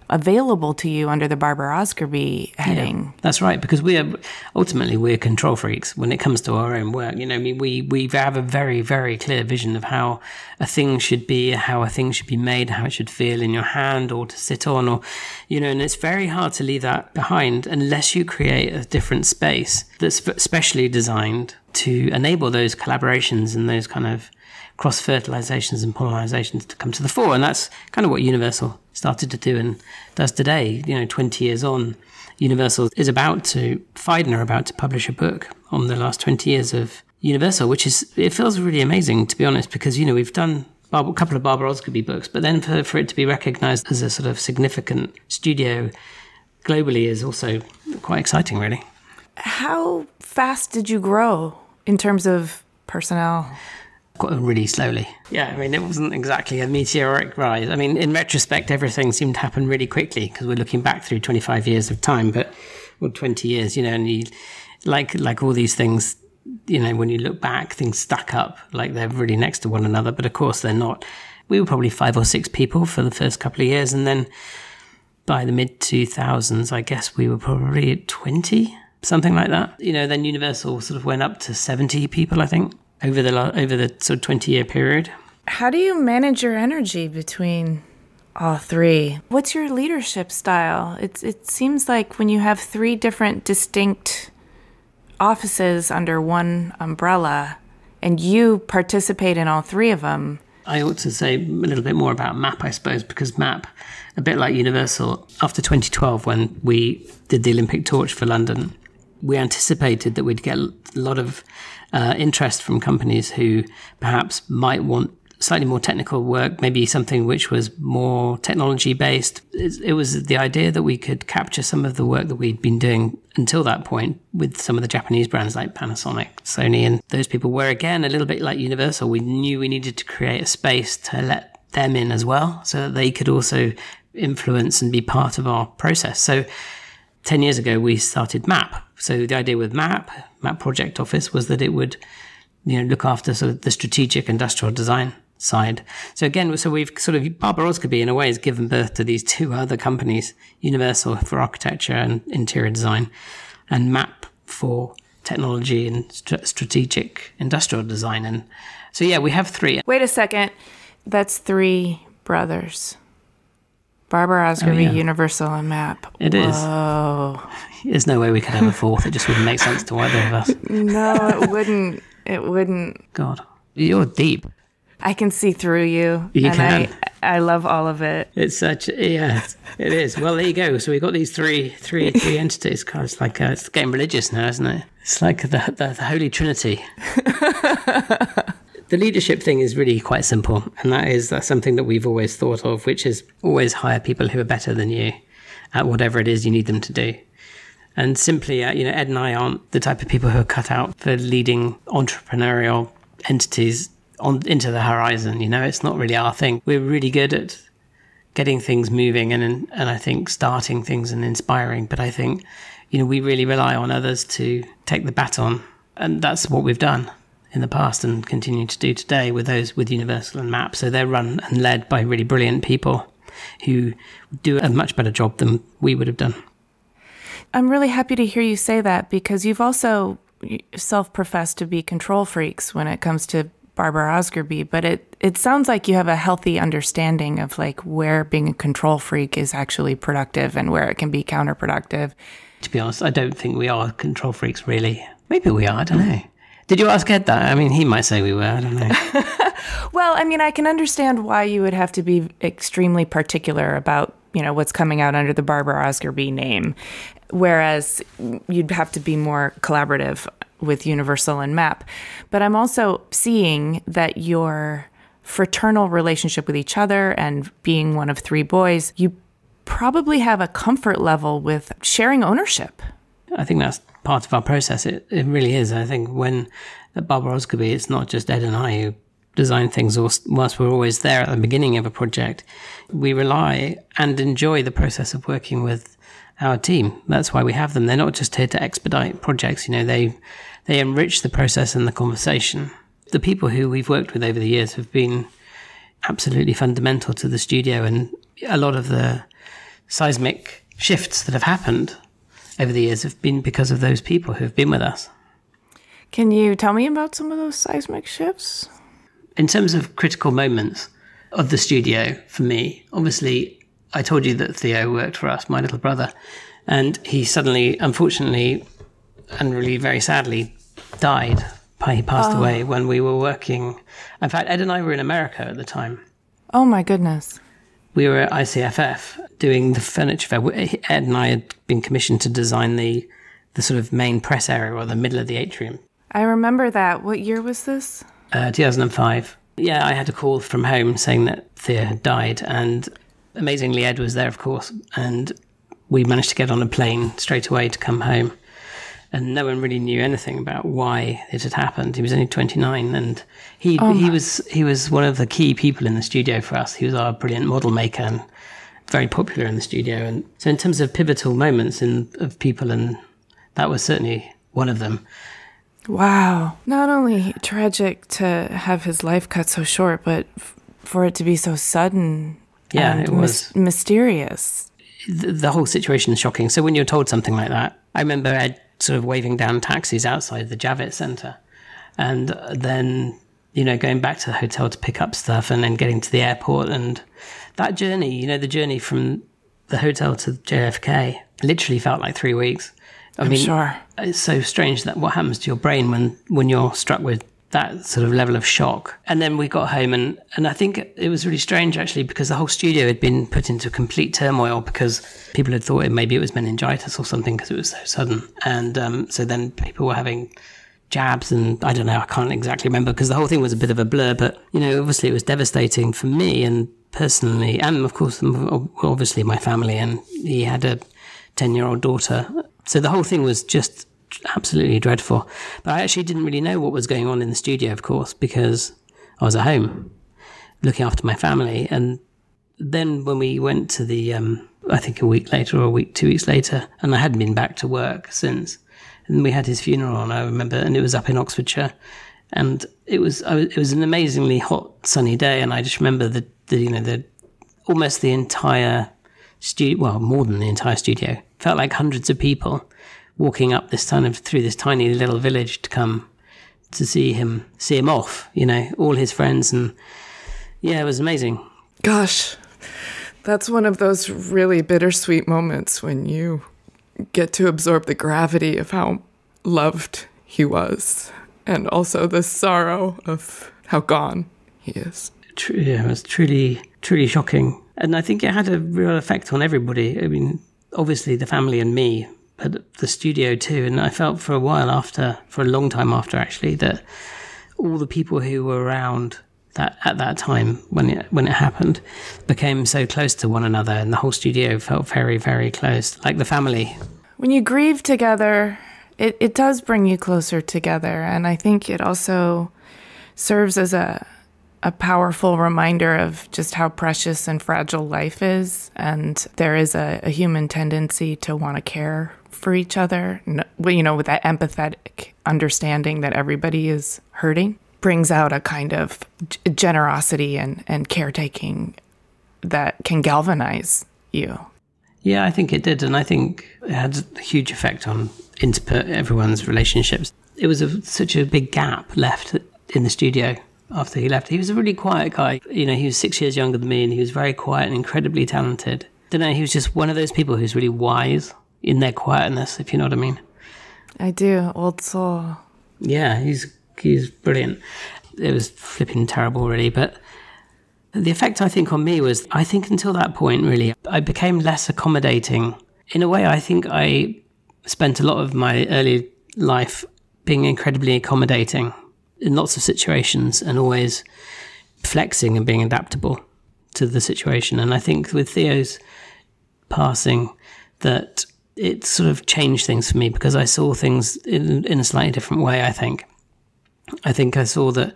available to you under the Barber Osgerby heading. Yeah, that's right, because we're control freaks when it comes to our own work. We have a very, very clear vision of how a thing should be, how a thing should be made, how it should feel in your hand or to sit on, or, and it's very hard to leave that behind unless you create a different space that's specially designed to enable those collaborations and those kind of cross-fertilizations and pollinizations to come to the fore. And that's kind of what Universal started to do and does today. 20 years on, Universal is Phaidon are about to publish a book on the last 20 years of Universal, it feels really amazing, to be honest, because, we've done a couple of Barber Osgerby books, but then for it to be recognized as a sort of significant studio globally is also quite exciting, really. How fast did you grow in terms of personnel? Quite really slowly. Yeah, it wasn't exactly a meteoric rise. In retrospect, everything seemed to happen really quickly because we're looking back through 25 years of time, 20 years, and you, like all these things, when you look back, things stack up like they're really next to one another, but of course they're not. We were probably 5 or 6 people for the first couple of years, and then by the mid-2000s, I guess we were probably at 20, something like that. Then Universal sort of went up to 70 people, I think, over the sort of 20-year period. How do you manage your energy between all three? What's your leadership style? It seems like when you have 3 different distinct offices under one umbrella and you participate in all 3 of them. I ought to say a little bit more about MAP, I suppose, because MAP, a bit like Universal, after 2012 when we did the Olympic torch for London, we anticipated that we'd get a lot of interest from companies who perhaps might want slightly more technical work, maybe something which was more technology-based. It was the idea that we could capture some of the work that we'd been doing until that point with some of the Japanese brands like Panasonic, Sony, and those people were, again, a little bit like Universal. We knew we needed to create a space to let them in as well so that they could also influence and be part of our process. So 10 years ago, we started MAP. So the idea with MAP Project Office, was that it would, look after sort of the strategic industrial design side. So again, we've sort of, Barber Osgerby in a way has given birth to these 2 other companies, Universal for architecture and interior design, and MAP for technology and strategic industrial design. And so, yeah, we have 3. Wait a second. That's 3 brothers. Barber Osgerby, Universal, and MAP. It is. Whoa. There's no way we could have a 4th. It just wouldn't make sense to either of us. No, it wouldn't. It wouldn't. God, you're deep. I can see through you. You can. I love all of it. It's such, it is. Well, there you go. So we've got these three entities. God, it's like, it's getting religious now, isn't it? It's like the Holy Trinity. The leadership thing is really quite simple. And that's something that we've always thought of, which is always hire people who are better than you at whatever it is you need them to do. And simply, Ed and I aren't the type of people who are cut out for leading entrepreneurial entities into the horizon. It's not really our thing. We're really good at getting things moving and I think starting things and inspiring. But I think, we really rely on others to take the baton. And that's what we've done in the past and continue to do today with Universal and MAP. So they're run and led by really brilliant people who do a much better job than we would have done. I'm really happy to hear you say that, because you've also self-professed to be control freaks when it comes to Barber Osgerby, but it sounds like you have a healthy understanding of like where being a control freak is actually productive and where it can be counterproductive. To be honest, I don't think we are control freaks, really. Maybe we are, I don't know. Did you ask Ed that? I mean, he might say we were, I don't know. Well, I mean, I can understand why you would have to be extremely particular about, what's coming out under the Barber Osgerby name, whereas you'd have to be more collaborative with Universal and MAP. But I'm also seeing that your fraternal relationship with each other and being one of 3 boys, you probably have a comfort level with sharing ownership. I think that's part of our process. It really is. I think when at Barber Osgerby, it's not just Ed and I who design things, or whilst we're always there at the beginning of a project, we rely and enjoy the process of working with our team. That's why we have them. They're not just here to expedite projects. They enrich the process and the conversation. The people who we've worked with over the years have been absolutely fundamental to the studio, and a lot of the seismic shifts that have happened over the years have been because of those people who have been with us. Can you tell me about some of those seismic shifts? In terms of critical moments of the studio, for me, obviously, I told you that Theo worked for us, my little brother, and he suddenly, unfortunately, and really very sadly, died. He passed away when we were working. In fact, Ed and I were in America at the time. Oh, my goodness. We were at ICFF doing the furniture fair. Ed and I had been commissioned to design the sort of main press area, or the middle of the atrium. I remember that. What year was this? 2005. Yeah, I had a call from home saying that Thea had died, and amazingly Ed was there, of course, and we managed to get on a plane straight away to come home, and no one really knew anything about why it had happened. He was only 29, and he was one of the key people in the studio for us. He was our brilliant model maker and very popular in the studio. And so in terms of pivotal moments of people, and that was certainly one of them. Wow. Not only tragic to have his life cut so short, but for it to be so sudden and it was mysterious. The whole situation is shocking. So when you're told something like that, I remember Ed sort of waving down taxis outside the Javits Centre, and then, going back to the hotel to pick up stuff, and then getting to the airport. And that journey, the journey from the hotel to JFK literally felt like 3 weeks. I mean, sure. It's so strange that what happens to your brain when you're struck with that sort of level of shock. And then we got home, and I think it was really strange, actually, because the whole studio had been put into complete turmoil because people had thought maybe it was meningitis or something because it was so sudden. And so then people were having jabs, and I don't know, I can't exactly remember because the whole thing was a bit of a blur. But, obviously it was devastating for me and personally, and of course, obviously my family, and he had a 10-year-old daughter. So the whole thing was just absolutely dreadful. But I actually didn't really know what was going on in the studio, of course, because I was at home looking after my family. And then when we went to the, I think a week later or 2 weeks later, and I hadn't been back to work since, and we had his funeral on, I remember, and it was up in Oxfordshire. And it was an amazingly hot, sunny day. And I just remember the almost the entire studio, well, more than the entire studio, felt like hundreds of people walking up through this tiny little village to come to see him off, all his friends. And yeah, it was amazing. Gosh, that's one of those really bittersweet moments when you get to absorb the gravity of how loved he was, and also the sorrow of how gone he is. Yeah, it was truly, truly shocking. And I think it had a real effect on everybody. I mean, obviously the family and me, but the studio too. And I felt for a long time after actually, that all the people who were around that at that time when it happened became so close to one another, and the whole studio felt very, very close, like the family. When you grieve together, it does bring you closer together. And I think it also serves as a powerful reminder of just how precious and fragile life is. And there is a human tendency to want to care for each other, with that empathetic understanding that everybody is hurting, brings out a kind of generosity and caretaking that can galvanize you. Yeah, I think it did. And I think it had a huge effect on everyone's relationships. It was such a big gap left in the studio after he left. He was a really quiet guy. You know, he was 6 years younger than me, and he was very quiet and incredibly talented. Don't know, he was just one of those people who's really wise in their quietness, if you know what I mean. I do. Old soul. Yeah, he's brilliant. It was flipping terrible, really, but the effect, I think, on me was, I think until that point, really, I became less accommodating. In a way, I think I spent a lot of my early life being incredibly accommodating in lots of situations and always flexing and being adaptable to the situation. And I think with Theo's passing, that it sort of changed things for me, because I saw things in a slightly different way, I think. I think I saw that,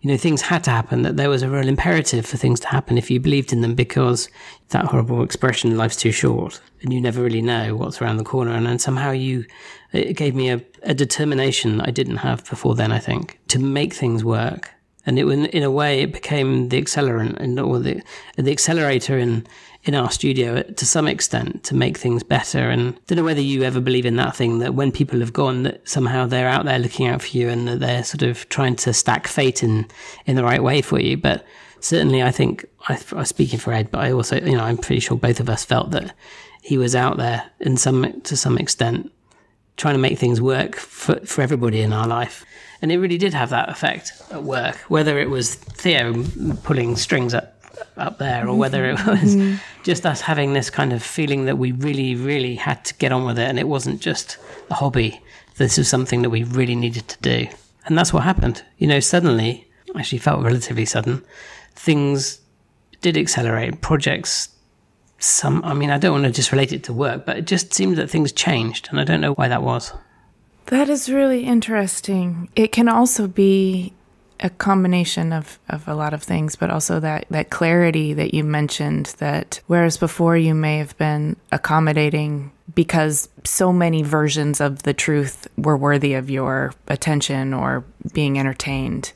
you know, things had to happen, that there was a real imperative for things to happen if you believed in them, because that horrible expression, life's too short, and you never really know what's around the corner. And then somehow it gave me a determination I didn't have before then, I think, to make things work. And in a way, it became the accelerant or the accelerator in our studio to some extent, to make things better. And I don't know whether you ever believe in that thing, that when people have gone, that somehow they're out there looking out for you, and that they're sort of trying to stack fate in the right way for you. But certainly I think, I'm speaking for Ed, but I also, you know, I'm pretty sure both of us felt that he was out there to some extent, trying to make things work for everybody in our life. And it really did have that effect at work, whether it was Theo pulling strings up there, or whether it was just us having this kind of feeling that we really, really had to get on with it, and it wasn't just a hobby. This was something that we really needed to do. And that's what happened. You know, suddenly, actually felt relatively sudden, things did accelerate, projects, I don't want to just relate it to work, but it just seemed that things changed, and I don't know why that was. That is really interesting. It can also be a combination of a lot of things, but also that clarity that you mentioned, that whereas before you may have been accommodating because so many versions of the truth were worthy of your attention or being entertained,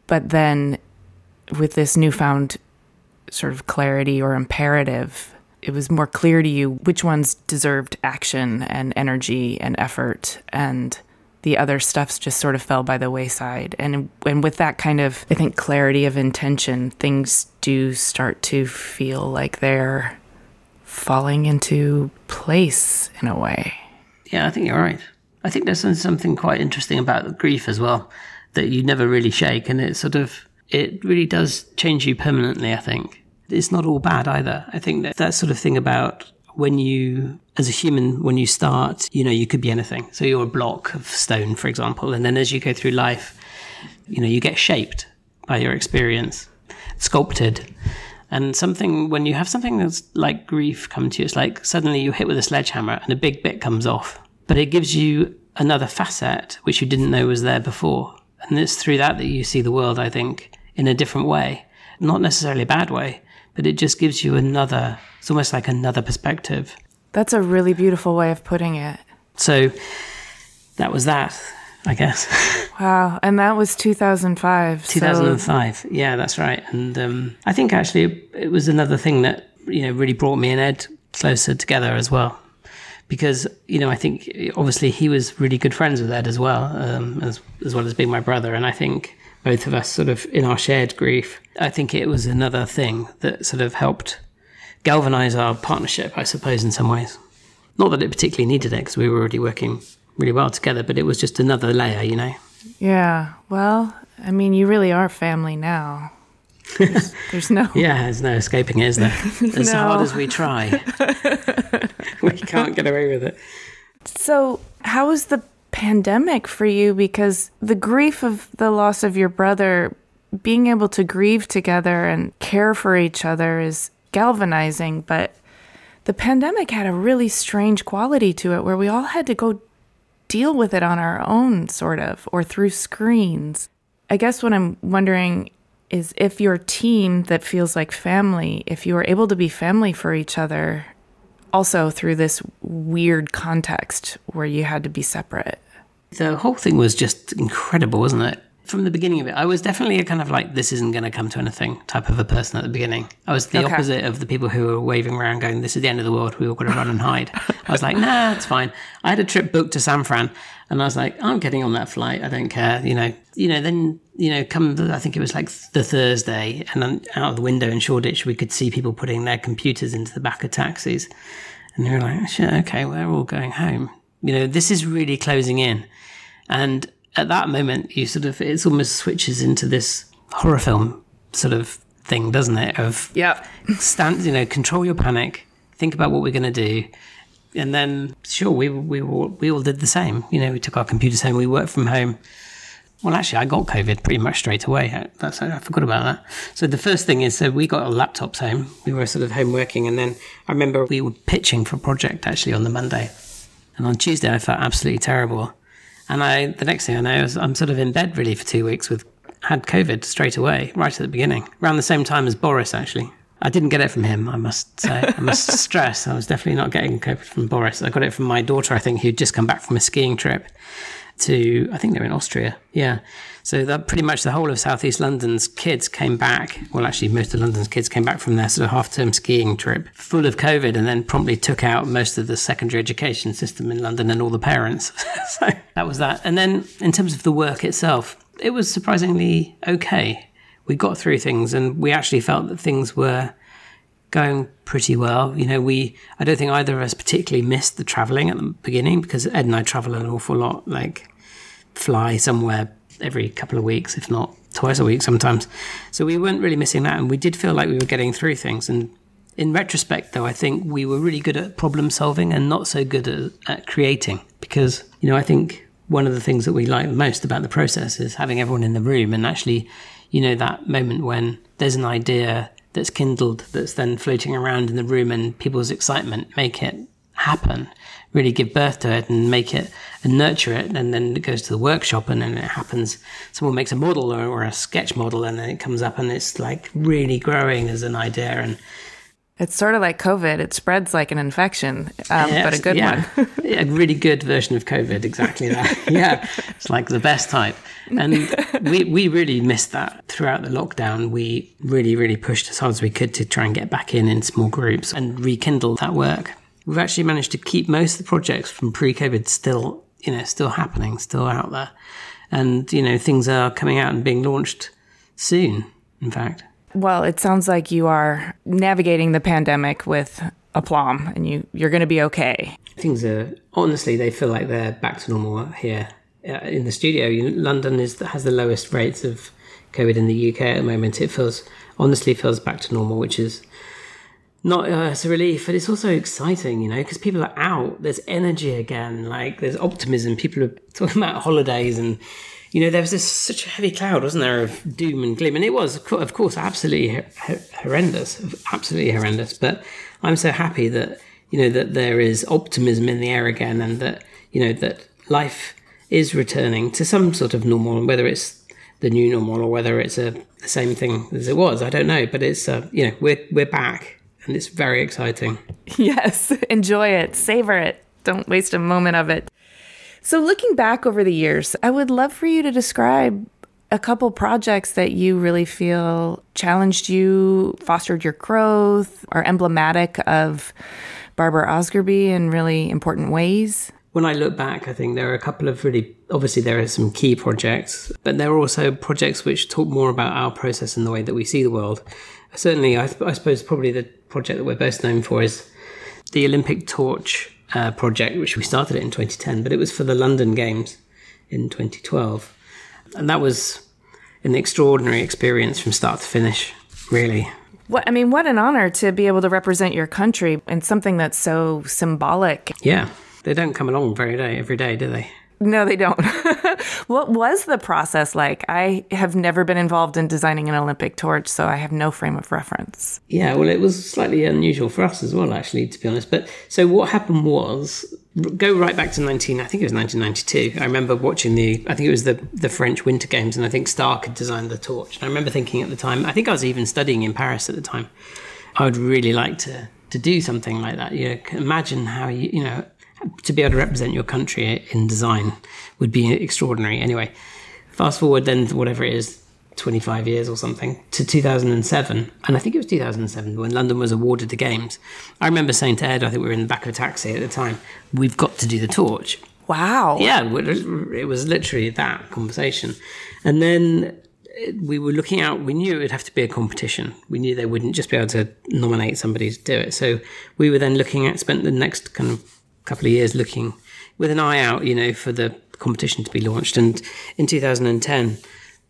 but then with this newfound sort of clarity or imperative, it was more clear to you which ones deserved action and energy and effort, and the other stuffs just sort of fell by the wayside. And with that kind of, I think, clarity of intention, things do start to feel like they're falling into place in a way. Yeah, I think you're right. I think there's something quite interesting about grief as well, that you never really shake, and it really does change you permanently, I think. It's not all bad either. I think that sort of thing about when you, as a human, when you start, you know, you could be anything. So you're a block of stone, for example. And then as you go through life, you know, you get shaped by your experience, sculpted. And when you have something that's like grief come to you, it's like suddenly you hit with a sledgehammer and a big bit comes off. But it gives you another facet, which you didn't know was there before. And it's through that you see the world, I think, in a different way. Not necessarily a bad way, but it just gives you it's almost like another perspective. That's a really beautiful way of putting it. So that was that, I guess. Wow. And that was 2005. 2005. So... Yeah, that's right. And I think actually it was another thing that, you know, really brought me and Ed closer together as well. Because, you know, I think obviously he was really good friends with Ed as well, as well as being my brother. And I think both of us sort of in our shared grief, I think it was another thing that sort of helped galvanize our partnership, I suppose, in some ways. Not that it particularly needed it, because we were already working really well together, but it was just another layer, you know? Yeah. Well, I mean, you really are family now. There's no... Yeah, there's no escaping it, is there? As hard as we try, we can't get away with it. So how was the pandemic for you? Because the grief of the loss of your brother, being able to grieve together and care for each other is galvanizing, but the pandemic had a really strange quality to it where we all had to go deal with it on our own, sort of, or through screens. I guess what I'm wondering is if your team that feels like family, if you were able to be family for each other also through this weird context where you had to be separate. The whole thing was just incredible, wasn't it? from the beginning of it, I was definitely a kind of like, this isn't going to come to anything type of a person at the beginning. I was the opposite of the people who were waving around going, this is the end of the world, we all got to run and hide. I was like, nah, it's fine. I had a trip booked to San Fran, and I was like, I'm getting on that flight, I don't care. Then come, I think it was like the Thursday, and then out of the window in Shoreditch, we could see people putting their computers into the back of taxis. And they were like, shit, okay, we're all going home. This is really closing in. And at that moment, it almost switches into this horror film sort of thing, doesn't it? Of control your panic, think about what we're going to do. And then, sure, we all did the same. We took our computers home, we worked from home. Well, actually, I got COVID pretty much straight away. I forgot about that. So the first thing is, we got our laptops home. We were sort of home working. And then I remember we were pitching for a project actually on the Monday. And on Tuesday, I felt absolutely terrible. And the next thing I know is I'm sort of in bed really for 2 weeks had COVID straight away, right at the beginning, around the same time as Boris, actually. I didn't get it from him, I must say. I must stress, I was definitely not getting COVID from Boris. I got it from my daughter, I think, who'd just come back from a skiing trip I think they were in Austria. Yeah. So that pretty much the whole of Southeast London's kids came back. Well, actually, most of London's kids came back from their sort of half-term skiing trip full of COVID, and then promptly took out most of the secondary education system in London and all the parents. So that was that. And then in terms of the work itself, it was surprisingly okay. We got through things, and we actually felt that things were going pretty well. I don't think either of us particularly missed the travelling at the beginning, because Ed and I travel an awful lot, like fly somewhere every couple of weeks, if not twice a week sometimes. So we weren't really missing that, and we did feel like we were getting through things. And in retrospect, though, I think we were really good at problem solving and not so good at creating, because, I think one of the things that we like most about the process is having everyone in the room, and actually, that moment when there's an idea that's kindled, that's then floating around in the room, and people's excitement make it happen, really give birth to it and make it and nurture it. And then it goes to the workshop, and then it happens. Someone makes a model or a sketch model, and then it comes up and it's like really growing as an idea. And it's sort of like COVID. It spreads like an infection, but a good one. A really good version of COVID, exactly that. Yeah, it's like the best type. And we really missed that throughout the lockdown. We really, really pushed as hard as we could to try and get back in small groups and rekindle that work. We've actually managed to keep most of the projects from pre-COVID still happening, still out there. And, things are coming out and being launched soon, in fact. Well, it sounds like you are navigating the pandemic with aplomb, and you're going to be okay. Things are, honestly, they feel like they're back to normal here in the studio. London has the lowest rates of COVID in the UK at the moment. It honestly feels back to normal, which is not it's a relief, but it's also exciting, because people are out. There's energy again, like there's optimism. People are talking about holidays, and there was such a heavy cloud, wasn't there, of doom and gloom, and it was, of course, absolutely horrendous. But I'm so happy that that there is optimism in the air again, and that that life is returning to some sort of normal, whether it's the new normal or whether it's the same thing as it was. I don't know, but it's we're back. And it's very exciting. Yes, enjoy it, savor it. Don't waste a moment of it. So looking back over the years, I would love for you to describe a couple projects that you really feel challenged you, fostered your growth, are emblematic of Barber Osgerby in really important ways. When I look back, I think there are a couple of obviously there are some key projects, but there are also projects which talk more about our process and the way that we see the world. Certainly, I suppose probably the project that we're best known for is the Olympic Torch project, which we started it in 2010, but it was for the London Games in 2012. And that was an extraordinary experience from start to finish, really. What an honor to be able to represent your country in something that's so symbolic. Yeah, they don't come along every day, do they? No, they don't. What was the process like? I have never been involved in designing an Olympic torch, so I have no frame of reference. Yeah, well, it was slightly unusual for us as well, actually, to be honest. But so what happened was, go right back to 1992. I remember watching I think it was the French Winter Games, and I think Stark had designed the torch. And I remember thinking at the time, I think I was even studying in Paris at the time, I would really like to do something like that. Imagine how to be able to represent your country in design would be extraordinary. Anyway, Fast forward then, whatever it is, 25 years or something, to 2007. And I think it was 2007 when London was awarded the Games. I remember saying to Ed, I think we were in the back of a taxi at the time, we've got to do the torch. Wow. Yeah, it was literally that conversation. And then we were looking out, we knew it would have to be a competition. We knew they wouldn't just be able to nominate somebody to do it. So we were then spent the next kind of couple of years looking with an eye out, for the competition to be launched. And in 2010,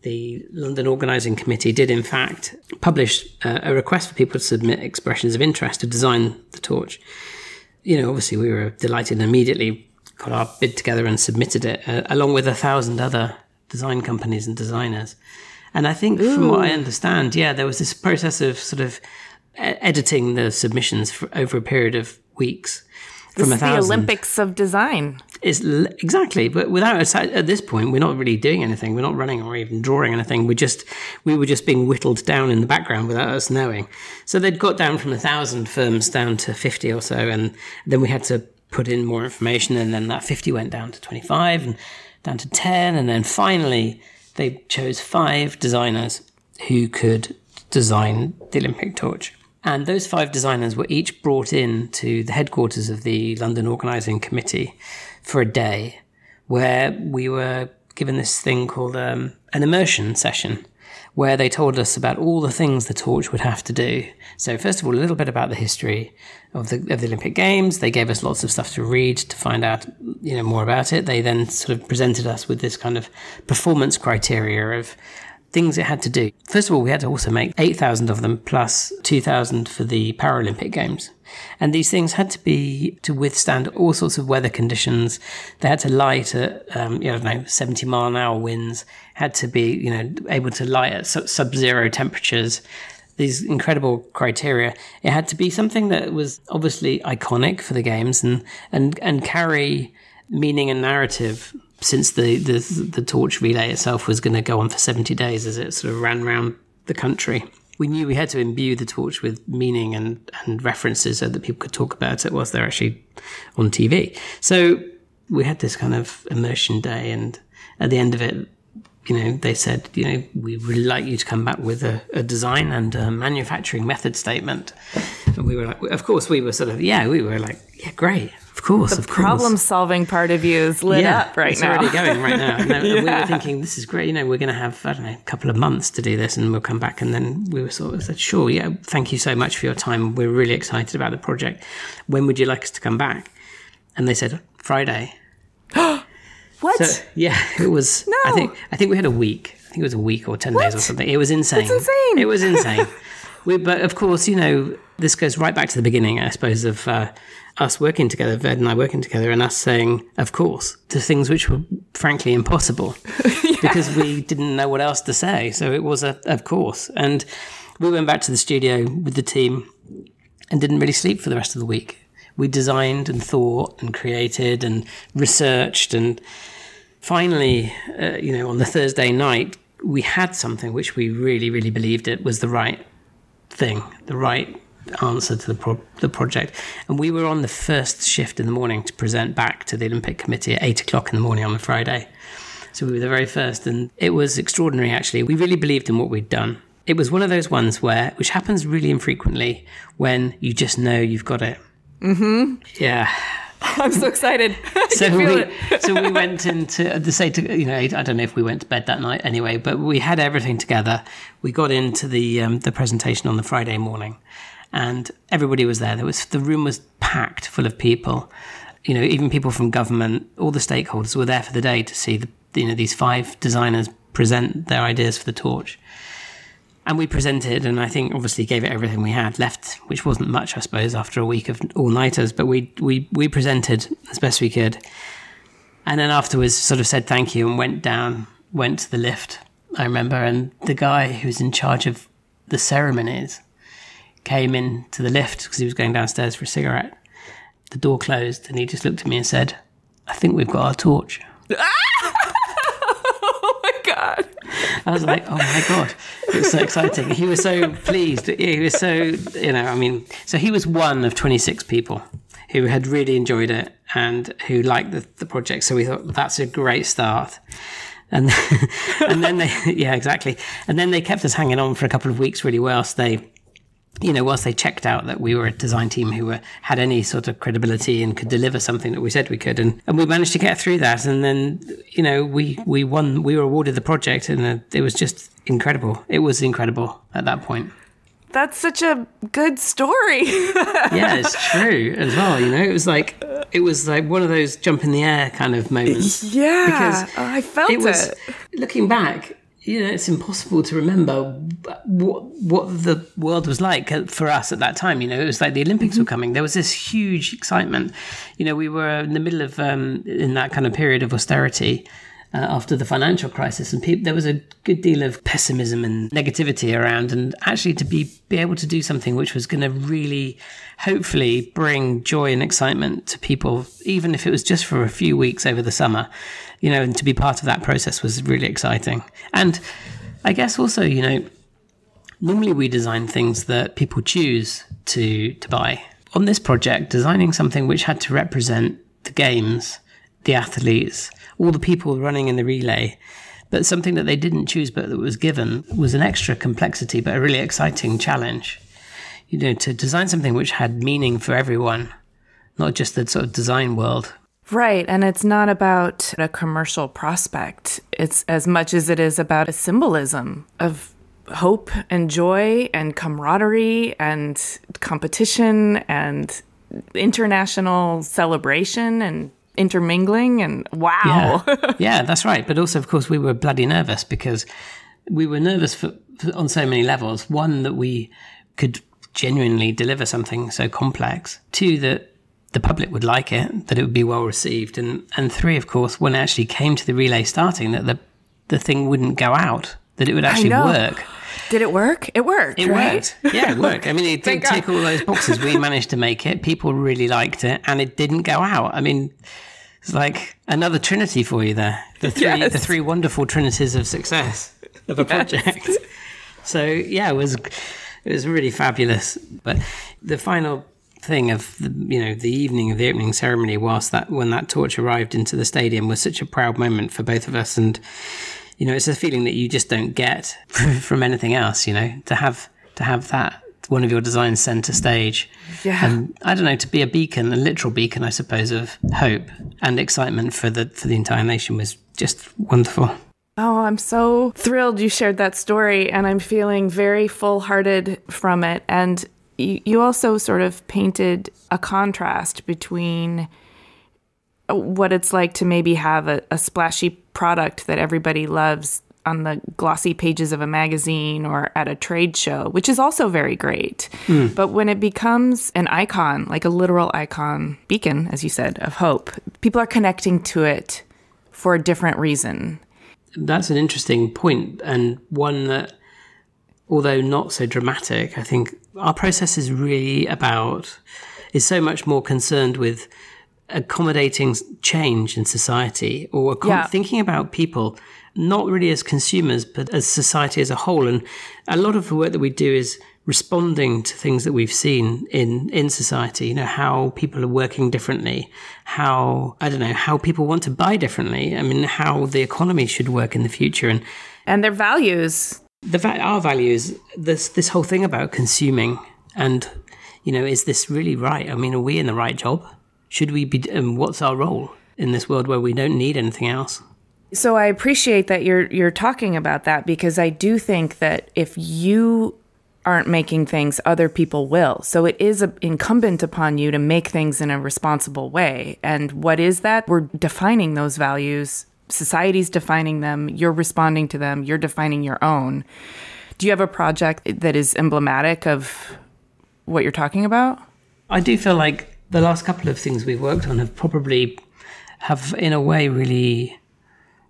the London Organising Committee did, in fact, publish a request for people to submit expressions of interest to design the torch. Obviously, we were delighted and immediately got our bid together and submitted it, along with 1,000 other design companies and designers. And I think from what I understand, there was this process of sort of editing the submissions over a period of weeks. This is the Olympics of design. Exactly, but at this point, we're not really doing anything. We're not running or even drawing anything. We were just being whittled down in the background without us knowing. So they'd got down from 1,000 firms down to 50 or so, and then we had to put in more information, and then that 50 went down to 25 and down to 10, and then finally they chose 5 designers who could design the Olympic torch. And those 5 designers were each brought in to the headquarters of the London Organising Committee for a day, where we were given this thing called an immersion session, where they told us about all the things the torch would have to do. So first of all, a little bit about the history of the Olympic Games. They gave us lots of stuff to read to find out, more about it. They then sort of presented us with this kind of performance criteria of things it had to do. First of all, we had to also make 8,000 of them plus 2,000 for the Paralympic Games. And these things had to withstand all sorts of weather conditions. They had to light at, 70 mile an hour winds, had to be, able to light at sub-zero temperatures. These incredible criteria. It had to be something that was obviously iconic for the Games and carry meaning and narrative, since the torch relay itself was going to go on for 70 days as it sort of ran around the country. We knew we had to imbue the torch with meaning and references so that people could talk about it whilst they're actually on TV. So we had this kind of immersion day, and at the end of it, they said, we would like you to come back with a design and a manufacturing method statement. And we were like, of course, we were great. Of course, the problem-solving part of you is lit up right now. It's already going right now. And we were thinking, this is great. We're going to have, a couple of months to do this, and we'll come back. And then we were sort of said, sure, thank you so much for your time. We're really excited about the project. When would you like us to come back? And they said, Friday. What? So, it was. No. I think we had a week. I think it was a week or 10 days or something. It was insane. That's insane. It was insane. But of course, this goes right back to the beginning, I suppose, of us working together, Ved and I working together, and us saying, of course, to things which were frankly impossible because we didn't know what else to say. So it was of course. And we went back to the studio with the team and didn't really sleep for the rest of the week. We designed and thought and created and researched, and finally, on the Thursday night, we had something which we really, really believed it was the right thing, the right answer to the project. And we were on the first shift in the morning to present back to the Olympic Committee at 8 o'clock in the morning on the Friday. So we were the very first, and it was extraordinary, actually. We really believed in what we'd done. It was one of those ones which happens really infrequently, when you just know you've got it. Mm-hmm. Yeah. I'm so excited. So we went into I don't know if we went to bed that night anyway, but we had everything together. We got into the presentation on the Friday morning, and everybody was there. The room was packed full of people. Even people from government, all the stakeholders were there for the day to see these 5 designers present their ideas for the torch. And we presented, and I think obviously gave it everything we had left, which wasn't much, I suppose, after a week of all-nighters. But we presented as best we could. And then afterwards sort of said thank you and went to the lift, I remember. And the guy who's in charge of the ceremonies came into the lift because he was going downstairs for a cigarette. The door closed, and he just looked at me and said, I think we've got our torch. Oh, my God. I was like, oh my God, it was so exciting. He was so pleased. He was so, so he was one of 26 people who had really enjoyed it and who liked the project. So we thought that's a great start. And and then they, yeah, exactly. And then they kept us hanging on for a couple of weeks, really, whilst they checked out that we were a design team who had any sort of credibility and could deliver something that we said we could. And we managed to get through that. And then, we won, we were awarded the project, and it was just incredible. It was incredible at that point. That's such a good story. Yeah, it's true as well. It was like one of those jump in the air kind of moments. Yeah, because I felt it. Looking back, it's impossible to remember what the world was like for us at that time. It was like the Olympics were coming. There was this huge excitement. We were in the middle of in that kind of period of austerity. After the financial crisis, and there was a good deal of pessimism and negativity around, and actually to be able to do something which was going to really, hopefully, bring joy and excitement to people, even if it was just for a few weeks over the summer, and to be part of that process was really exciting. And I guess also, normally we design things that people choose to buy. On this project, designing something which had to represent the games, the athletes, all the people running in the relay, but something that they didn't choose but that was given was an extra complexity, but a really exciting challenge. To design something which had meaning for everyone, not just the sort of design world. Right, and it's not about a commercial prospect. It's as much as it is about a symbolism of hope and joy and camaraderie and competition and international celebration and intermingling, and wow. Yeah, that's right. But also, of course, we were bloody nervous because we were nervous for on so many levels. One, that we could genuinely deliver something so complex. Two, that the public would like it, that it would be well received. And three, of course, when it actually came to the relay starting, that the thing wouldn't go out, that it would actually work. Did it work? It worked, It right? worked. Yeah, it worked. I mean, it did tick all those boxes. We managed to make it. People really liked it, and it didn't go out. I mean, it's like another trinity for you there. The three wonderful trinities of success of a project. So yeah, it was really fabulous. But the final thing of the evening of the opening ceremony, when that torch arrived into the stadium, was such a proud moment for both of us. And it's a feeling that you just don't get from anything else. To have that, one of your designs center stage. Yeah. And I don't know, to be a beacon, a literal beacon, I suppose, of hope and excitement for the entire nation was just wonderful. Oh, I'm so thrilled you shared that story, and I'm feeling very full-hearted from it. And you also sort of painted a contrast between what it's like to maybe have a splashy product that everybody loves on the glossy pages of a magazine or at a trade show, which is also very great. But when it becomes an icon, like a literal icon, beacon, as you said, of hope, people are connecting to it for a different reason. That's an interesting point, and one that, although not so dramatic, I think our process is so much more concerned with accommodating change in society, or thinking about people not really as consumers, but as society as a whole. And a lot of the work that we do is responding to things that we've seen in society, how people are working differently, how people want to buy differently. I mean, how the economy should work in the future. And their values. Our values, this whole thing about consuming, and, is this really right? I mean, are we in the right job? Should we be, what's our role in this world where we don't need anything else? So I appreciate that you're talking about that, because I do think that if you aren't making things, other people will. So it is incumbent upon you to make things in a responsible way. And what is that? We're defining those values. Society's defining them. You're responding to them. You're defining your own. Do you have a project that is emblematic of what you're talking about? I do feel like the last couple of things we've worked on have in a way really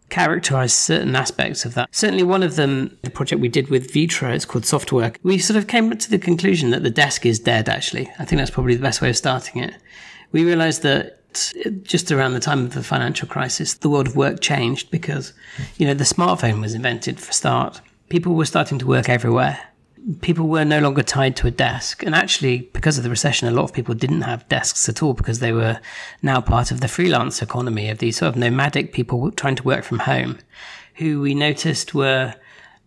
characterized certain aspects of that. Certainly one of them, the project we did with Vitra, it's called Softwork. We sort of came to the conclusion that the desk is dead, actually. I think that's probably the best way of starting it. We realized that just around the time of the financial crisis, the world of work changed because, the smartphone was invented for a start. People were starting to work everywhere. people were no longer tied to a desk. And actually, because of the recession, a lot of people didn't have desks at all because they were now part of the freelance economy of these sort of nomadic people trying to work from home, who we noticed were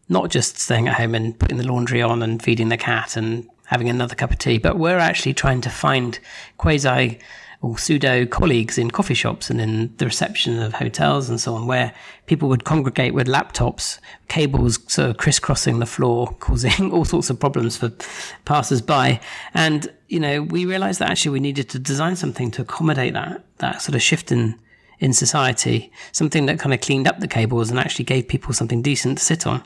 not just staying at home and putting the laundry on and feeding the cat and having another cup of tea, but were actually trying to find quasi or pseudo colleagues in coffee shops and in the reception of hotels and so on, where people would congregate with laptops, cables sort of crisscrossing the floor, causing all sorts of problems for passers-by. And, we realized that actually we needed to design something to accommodate that sort of shift in society, something that kind of cleaned up the cables and actually gave people something decent to sit on.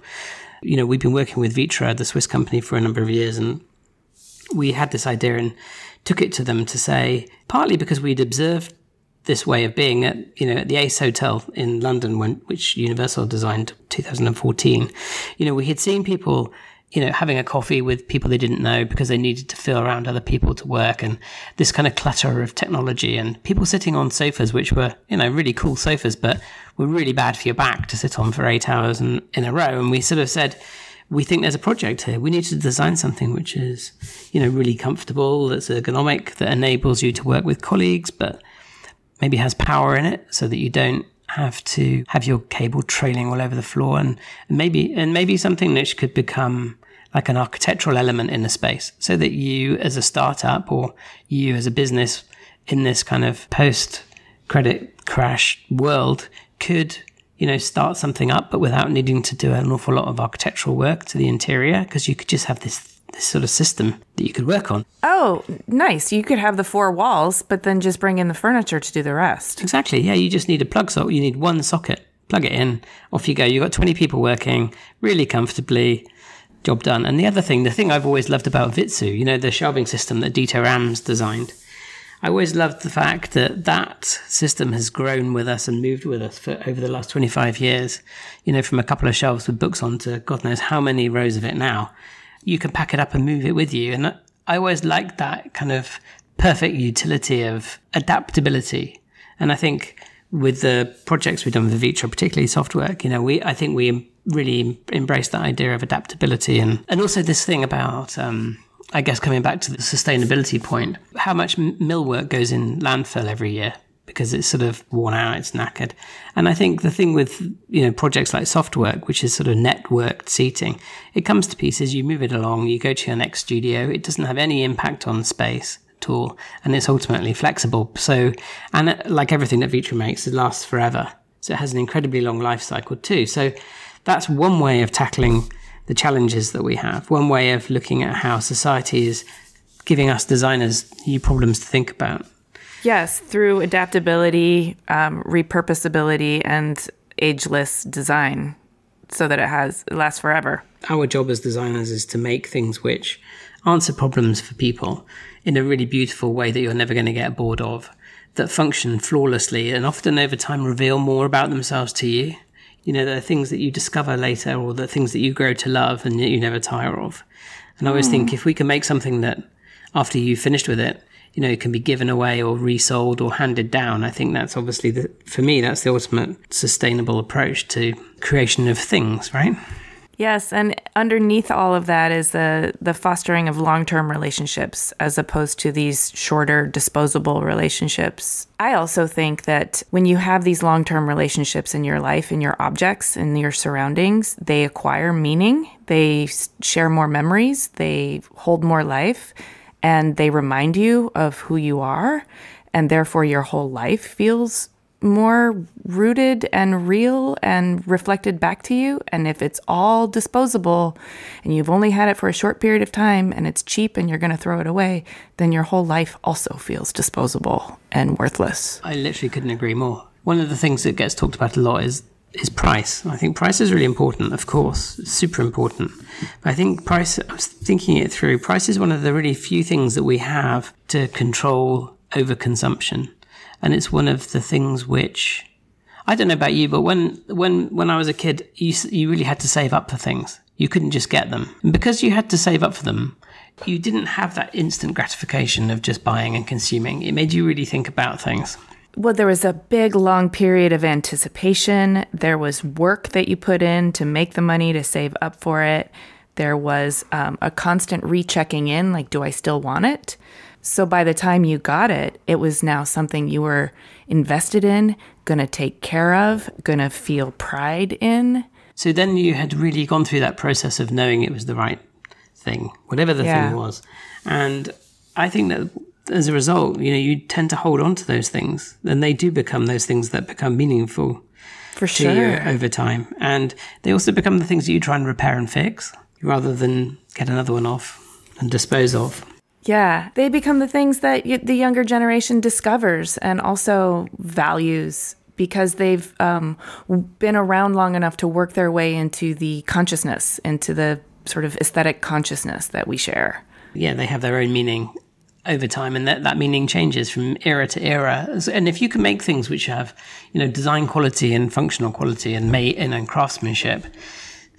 We've been working with Vitra, the Swiss company, for a number of years, and we had this idea and took it to them to say, partly because we'd observed this way of being at the Ace Hotel in London, which Universal designed 2014. We had seen people, having a coffee with people they didn't know because they needed to feel around other people to work, and this kind of clutter of technology and people sitting on sofas, which were, really cool sofas, but were really bad for your back to sit on for 8 hours in a row. And we sort of said, we think there's a project here. We need to design something which is, really comfortable, that's ergonomic, that enables you to work with colleagues, but maybe has power in it so that you don't have to have your cable trailing all over the floor, and maybe something which could become like an architectural element in the space, so that you as a startup or you as a business in this kind of post-credit crash world could start something up, but without needing to do an awful lot of architectural work to the interior, because you could just have this sort of system that you could work on. Oh, nice. You could have the 4 walls, but then just bring in the furniture to do the rest. Exactly. Yeah, you just need a plug socket. You need one socket. Plug it in. Off you go. You've got 20 people working really comfortably. Job done. And the thing I've always loved about Vitsu, the shelving system that Dieter Rams designed, I always loved the fact that system has grown with us and moved with us for over the last 25 years, from a couple of shelves with books on to God knows how many rows of it now. You can pack it up and move it with you. And I always liked that kind of perfect utility of adaptability. And I think with the projects we've done with Vitra, particularly Softwork, I think we really embraced that idea of adaptability. And also this thing about, I guess coming back to the sustainability point, how much millwork goes in landfill every year because it's sort of worn out, it's knackered. And I think the thing with, projects like Softwork, which is sort of networked seating, it comes to pieces, you move it along, you go to your next studio, it doesn't have any impact on space at all, and it's ultimately flexible. So, and like everything that Vitra makes, it lasts forever. So it has an incredibly long life cycle too. So that's one way of tackling the challenges that we have, one way of looking at how society is giving us designers new problems to think about. Yes, through adaptability, repurposability, and ageless design, so that it lasts forever. Our job as designers is to make things which answer problems for people in a really beautiful way that you're never going to get bored of, that function flawlessly and often over time reveal more about themselves to you. There are things that you discover later, or the things that you grow to love and that you never tire of. And I always think if we can make something that after you've finished with it, it can be given away or resold or handed down, I think that's obviously, for me, that's the ultimate sustainable approach to creation of things, right? Yes, and underneath all of that is the fostering of long-term relationships as opposed to these shorter, disposable relationships. I also think that when you have these long-term relationships in your life, in your objects, in your surroundings, they acquire meaning, they share more memories, they hold more life, and they remind you of who you are, and therefore your whole life feels more rooted and real and reflected back to you. And if it's all disposable and you've only had it for a short period of time and it's cheap and you're going to throw it away, then your whole life also feels disposable and worthless. I literally couldn't agree more. One of the things that gets talked about a lot is price. I think price is really important, of course, it's super important. But I think price, I was thinking it through, price is one of the really few things that we have to control overconsumption. And it's one of the things which, I don't know about you, but when I was a kid, you really had to save up for things. You couldn't just get them. And because you had to save up for them, you didn't have that instant gratification of just buying and consuming. It made you really think about things. Well, there was a big, long period of anticipation. There was work that you put in to make the money to save up for it. There was a constant rechecking in, like, do I still want it? So by the time you got it, it was now something you were invested in, going to take care of, going to feel pride in. So then you had really gone through that process of knowing it was the right thing, whatever the thing was. And I think that as a result, you tend to hold on to those things, and they do become those things that become meaningful to you over time. And they also become the things that you try and repair and fix rather than get another one off and dispose of. Yeah, they become the things that the younger generation discovers and also values because they've been around long enough to work their way into the consciousness, into the sort of aesthetic consciousness that we share. Yeah, they have their own meaning over time, and that meaning changes from era to era. And if you can make things which have, design quality and functional quality and craftsmanship,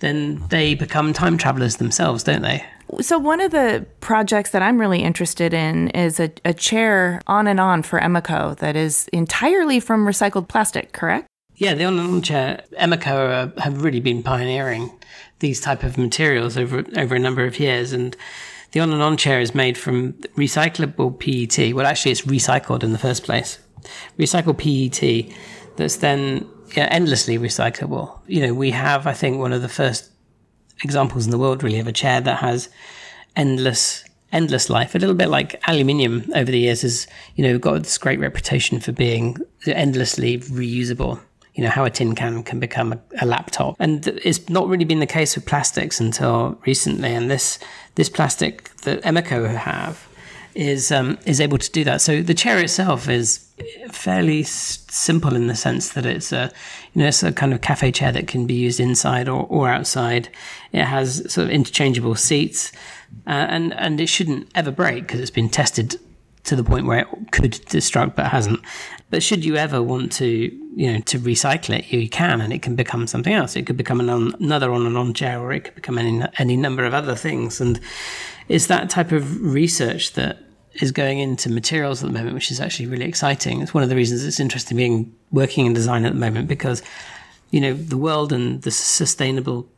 then they become time travelers themselves, don't they? So one of the projects that I'm really interested in is a chair on and on for Emeco that is entirely from recycled plastic, correct? Yeah, the on and on chair, Emeco have really been pioneering these type of materials over a number of years. And the on and on chair is made from recyclable PET. Well, actually, it's recycled in the first place. Recycled PET that's then endlessly recyclable. We have, I think, one of the first examples in the world, really, of a chair that has endless life. A little bit like aluminium over the years has, got this great reputation for being endlessly reusable. How a tin can become a laptop. And it's not really been the case with plastics until recently. And this plastic that Emeco have is able to do that. So the chair itself is fairly simple in the sense that it's a kind of cafe chair that can be used inside or outside. It has sort of interchangeable seats, and it shouldn't ever break because it's been tested to the point where it could destruct but hasn't. But should you ever want to recycle it, you can, and it can become something else. It could become another on and on chair, or it could become any number of other things. And it's that type of research that is going into materials at the moment, which is actually really exciting. It's one of the reasons it's interesting working in design at the moment, because the world and the sustainable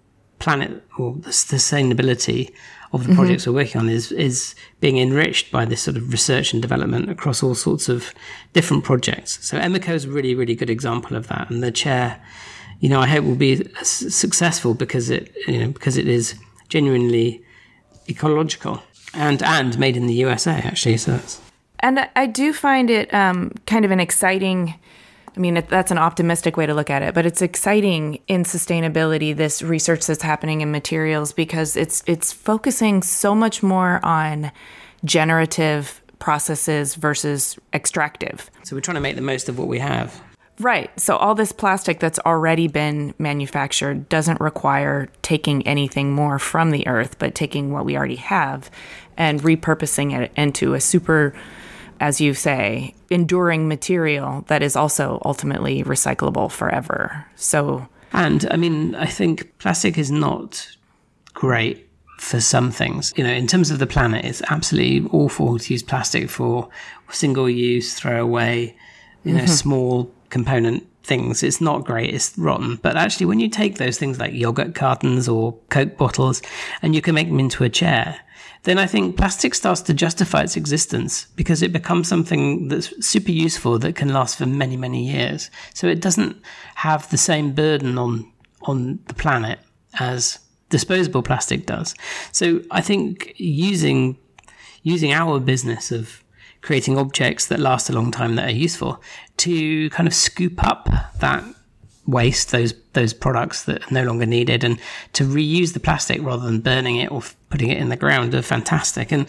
planet, or the sustainability of the projects we're working on is being enriched by this sort of research and development across all sorts of different projects. So Emeco is a really, really good example of that. And the chair, I hope will be successful because it is genuinely ecological and made in the USA, actually. And I do find it kind of an exciting, that's an optimistic way to look at it, but it's exciting in sustainability, this research that's happening in materials, because it's focusing so much more on generative processes versus extractive. So we're trying to make the most of what we have. Right. So all this plastic that's already been manufactured doesn't require taking anything more from the earth, but taking what we already have and repurposing it into a super, as you say, enduring material that is also ultimately recyclable forever. And I think plastic is not great for some things. In terms of the planet, it's absolutely awful to use plastic for single use, throwaway, small component things. It's not great, it's rotten. But actually, when you take those things like yogurt cartons or Coke bottles and you can make them into a chair, then I think plastic starts to justify its existence because it becomes something that's super useful that can last for many, many years. So it doesn't have the same burden on the planet as disposable plastic does. So I think using our business of creating objects that last a long time that are useful to kind of scoop up that waste, those products that are no longer needed, and to reuse the plastic rather than burning it or putting it in the ground are fantastic. And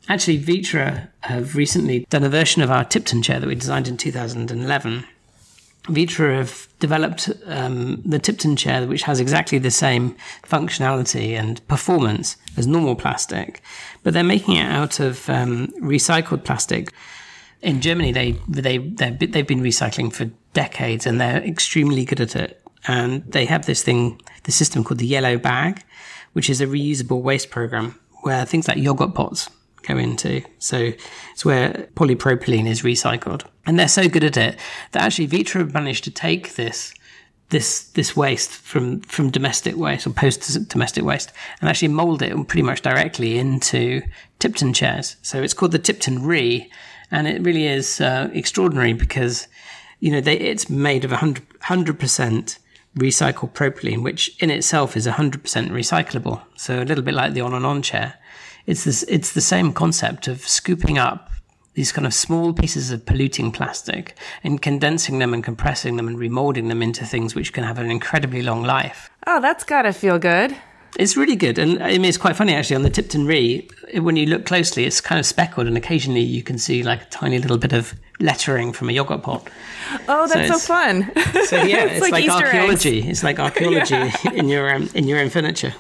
actually, Vitra have recently done a version of our Tipton chair that we designed in 2011. Vitra have developed the Tipton chair, which has exactly the same functionality and performance as normal plastic, but they're making it out of recycled plastic. In Germany, they've been recycling for decades, and they're extremely good at it. And they have the system called the Yellow Bag, which is a reusable waste program where things like yogurt pots go into. So it's where polypropylene is recycled. And they're so good at it that actually Vitra have managed to take this this waste from domestic waste or post-domestic waste and actually mold it pretty much directly into Tipton chairs. So it's called the Tipton Re, and it really is extraordinary because, it's made of 100% recycled propylene, which in itself is 100% recyclable. So a little bit like the on chair. It's the same concept of scooping up these kind of small pieces of polluting plastic and condensing them and compressing them and remolding them into things which can have an incredibly long life. Oh, that's gotta feel good. It's really good. And I mean, it's quite funny, actually, on the Tipton Re, when you look closely, it's kind of speckled, and occasionally you can see like a tiny little bit of lettering from a yogurt pot. Oh, that's so fun. So yeah, it's like archaeology. Eggs. It's like archaeology in your own furniture.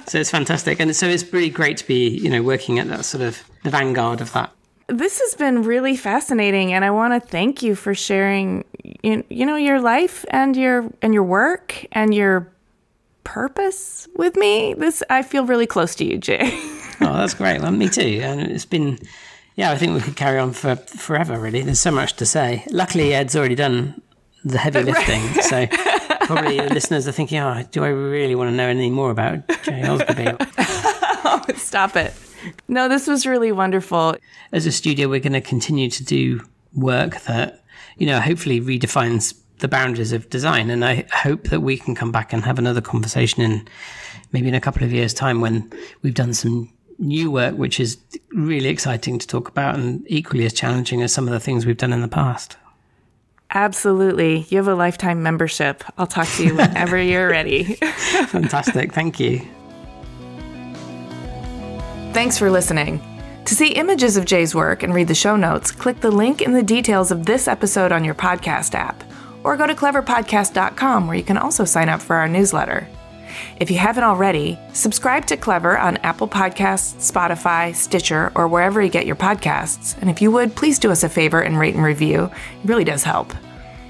So it's fantastic. And so it's really great to be, working at that sort of the vanguard of that. This has been really fascinating, and I want to thank you for sharing, your life and your work and your purpose with me. I feel really close to you, Jay. Oh, that's great. Well, me too. And it's been, I think we could carry on for forever, really. There's so much to say. Luckily, Ed's already done the heavy lifting, so probably the listeners are thinking, do I really want to know any more about Jay Osgerby? Oh, stop it. No, this was really wonderful. As a studio, we're going to continue to do work that, hopefully redefines the boundaries of design. And I hope that we can come back and have another conversation maybe in a couple of years' time when we've done some new work, which is really exciting to talk about and equally as challenging as some of the things we've done in the past. Absolutely. You have a lifetime membership. I'll talk to you whenever you're ready. Fantastic. Thank you. Thanks for listening. To see images of Jay's work and read the show notes, click the link in the details of this episode on your podcast app, or go to cleverpodcast.com, where you can also sign up for our newsletter. If you haven't already, subscribe to Clever on Apple Podcasts, Spotify, Stitcher, or wherever you get your podcasts. And if you would, please do us a favor and rate and review. It really does help.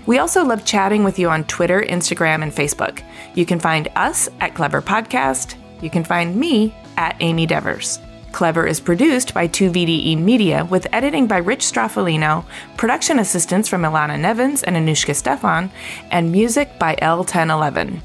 We also love chatting with you on Twitter, Instagram, and Facebook. You can find us at Clever Podcast. You can find me at Amy Devers. Clever is produced by 2VDE Media with editing by Rich Straffolino, production assistance from Ilana Nevins and Anushka Stefan, and music by L1011.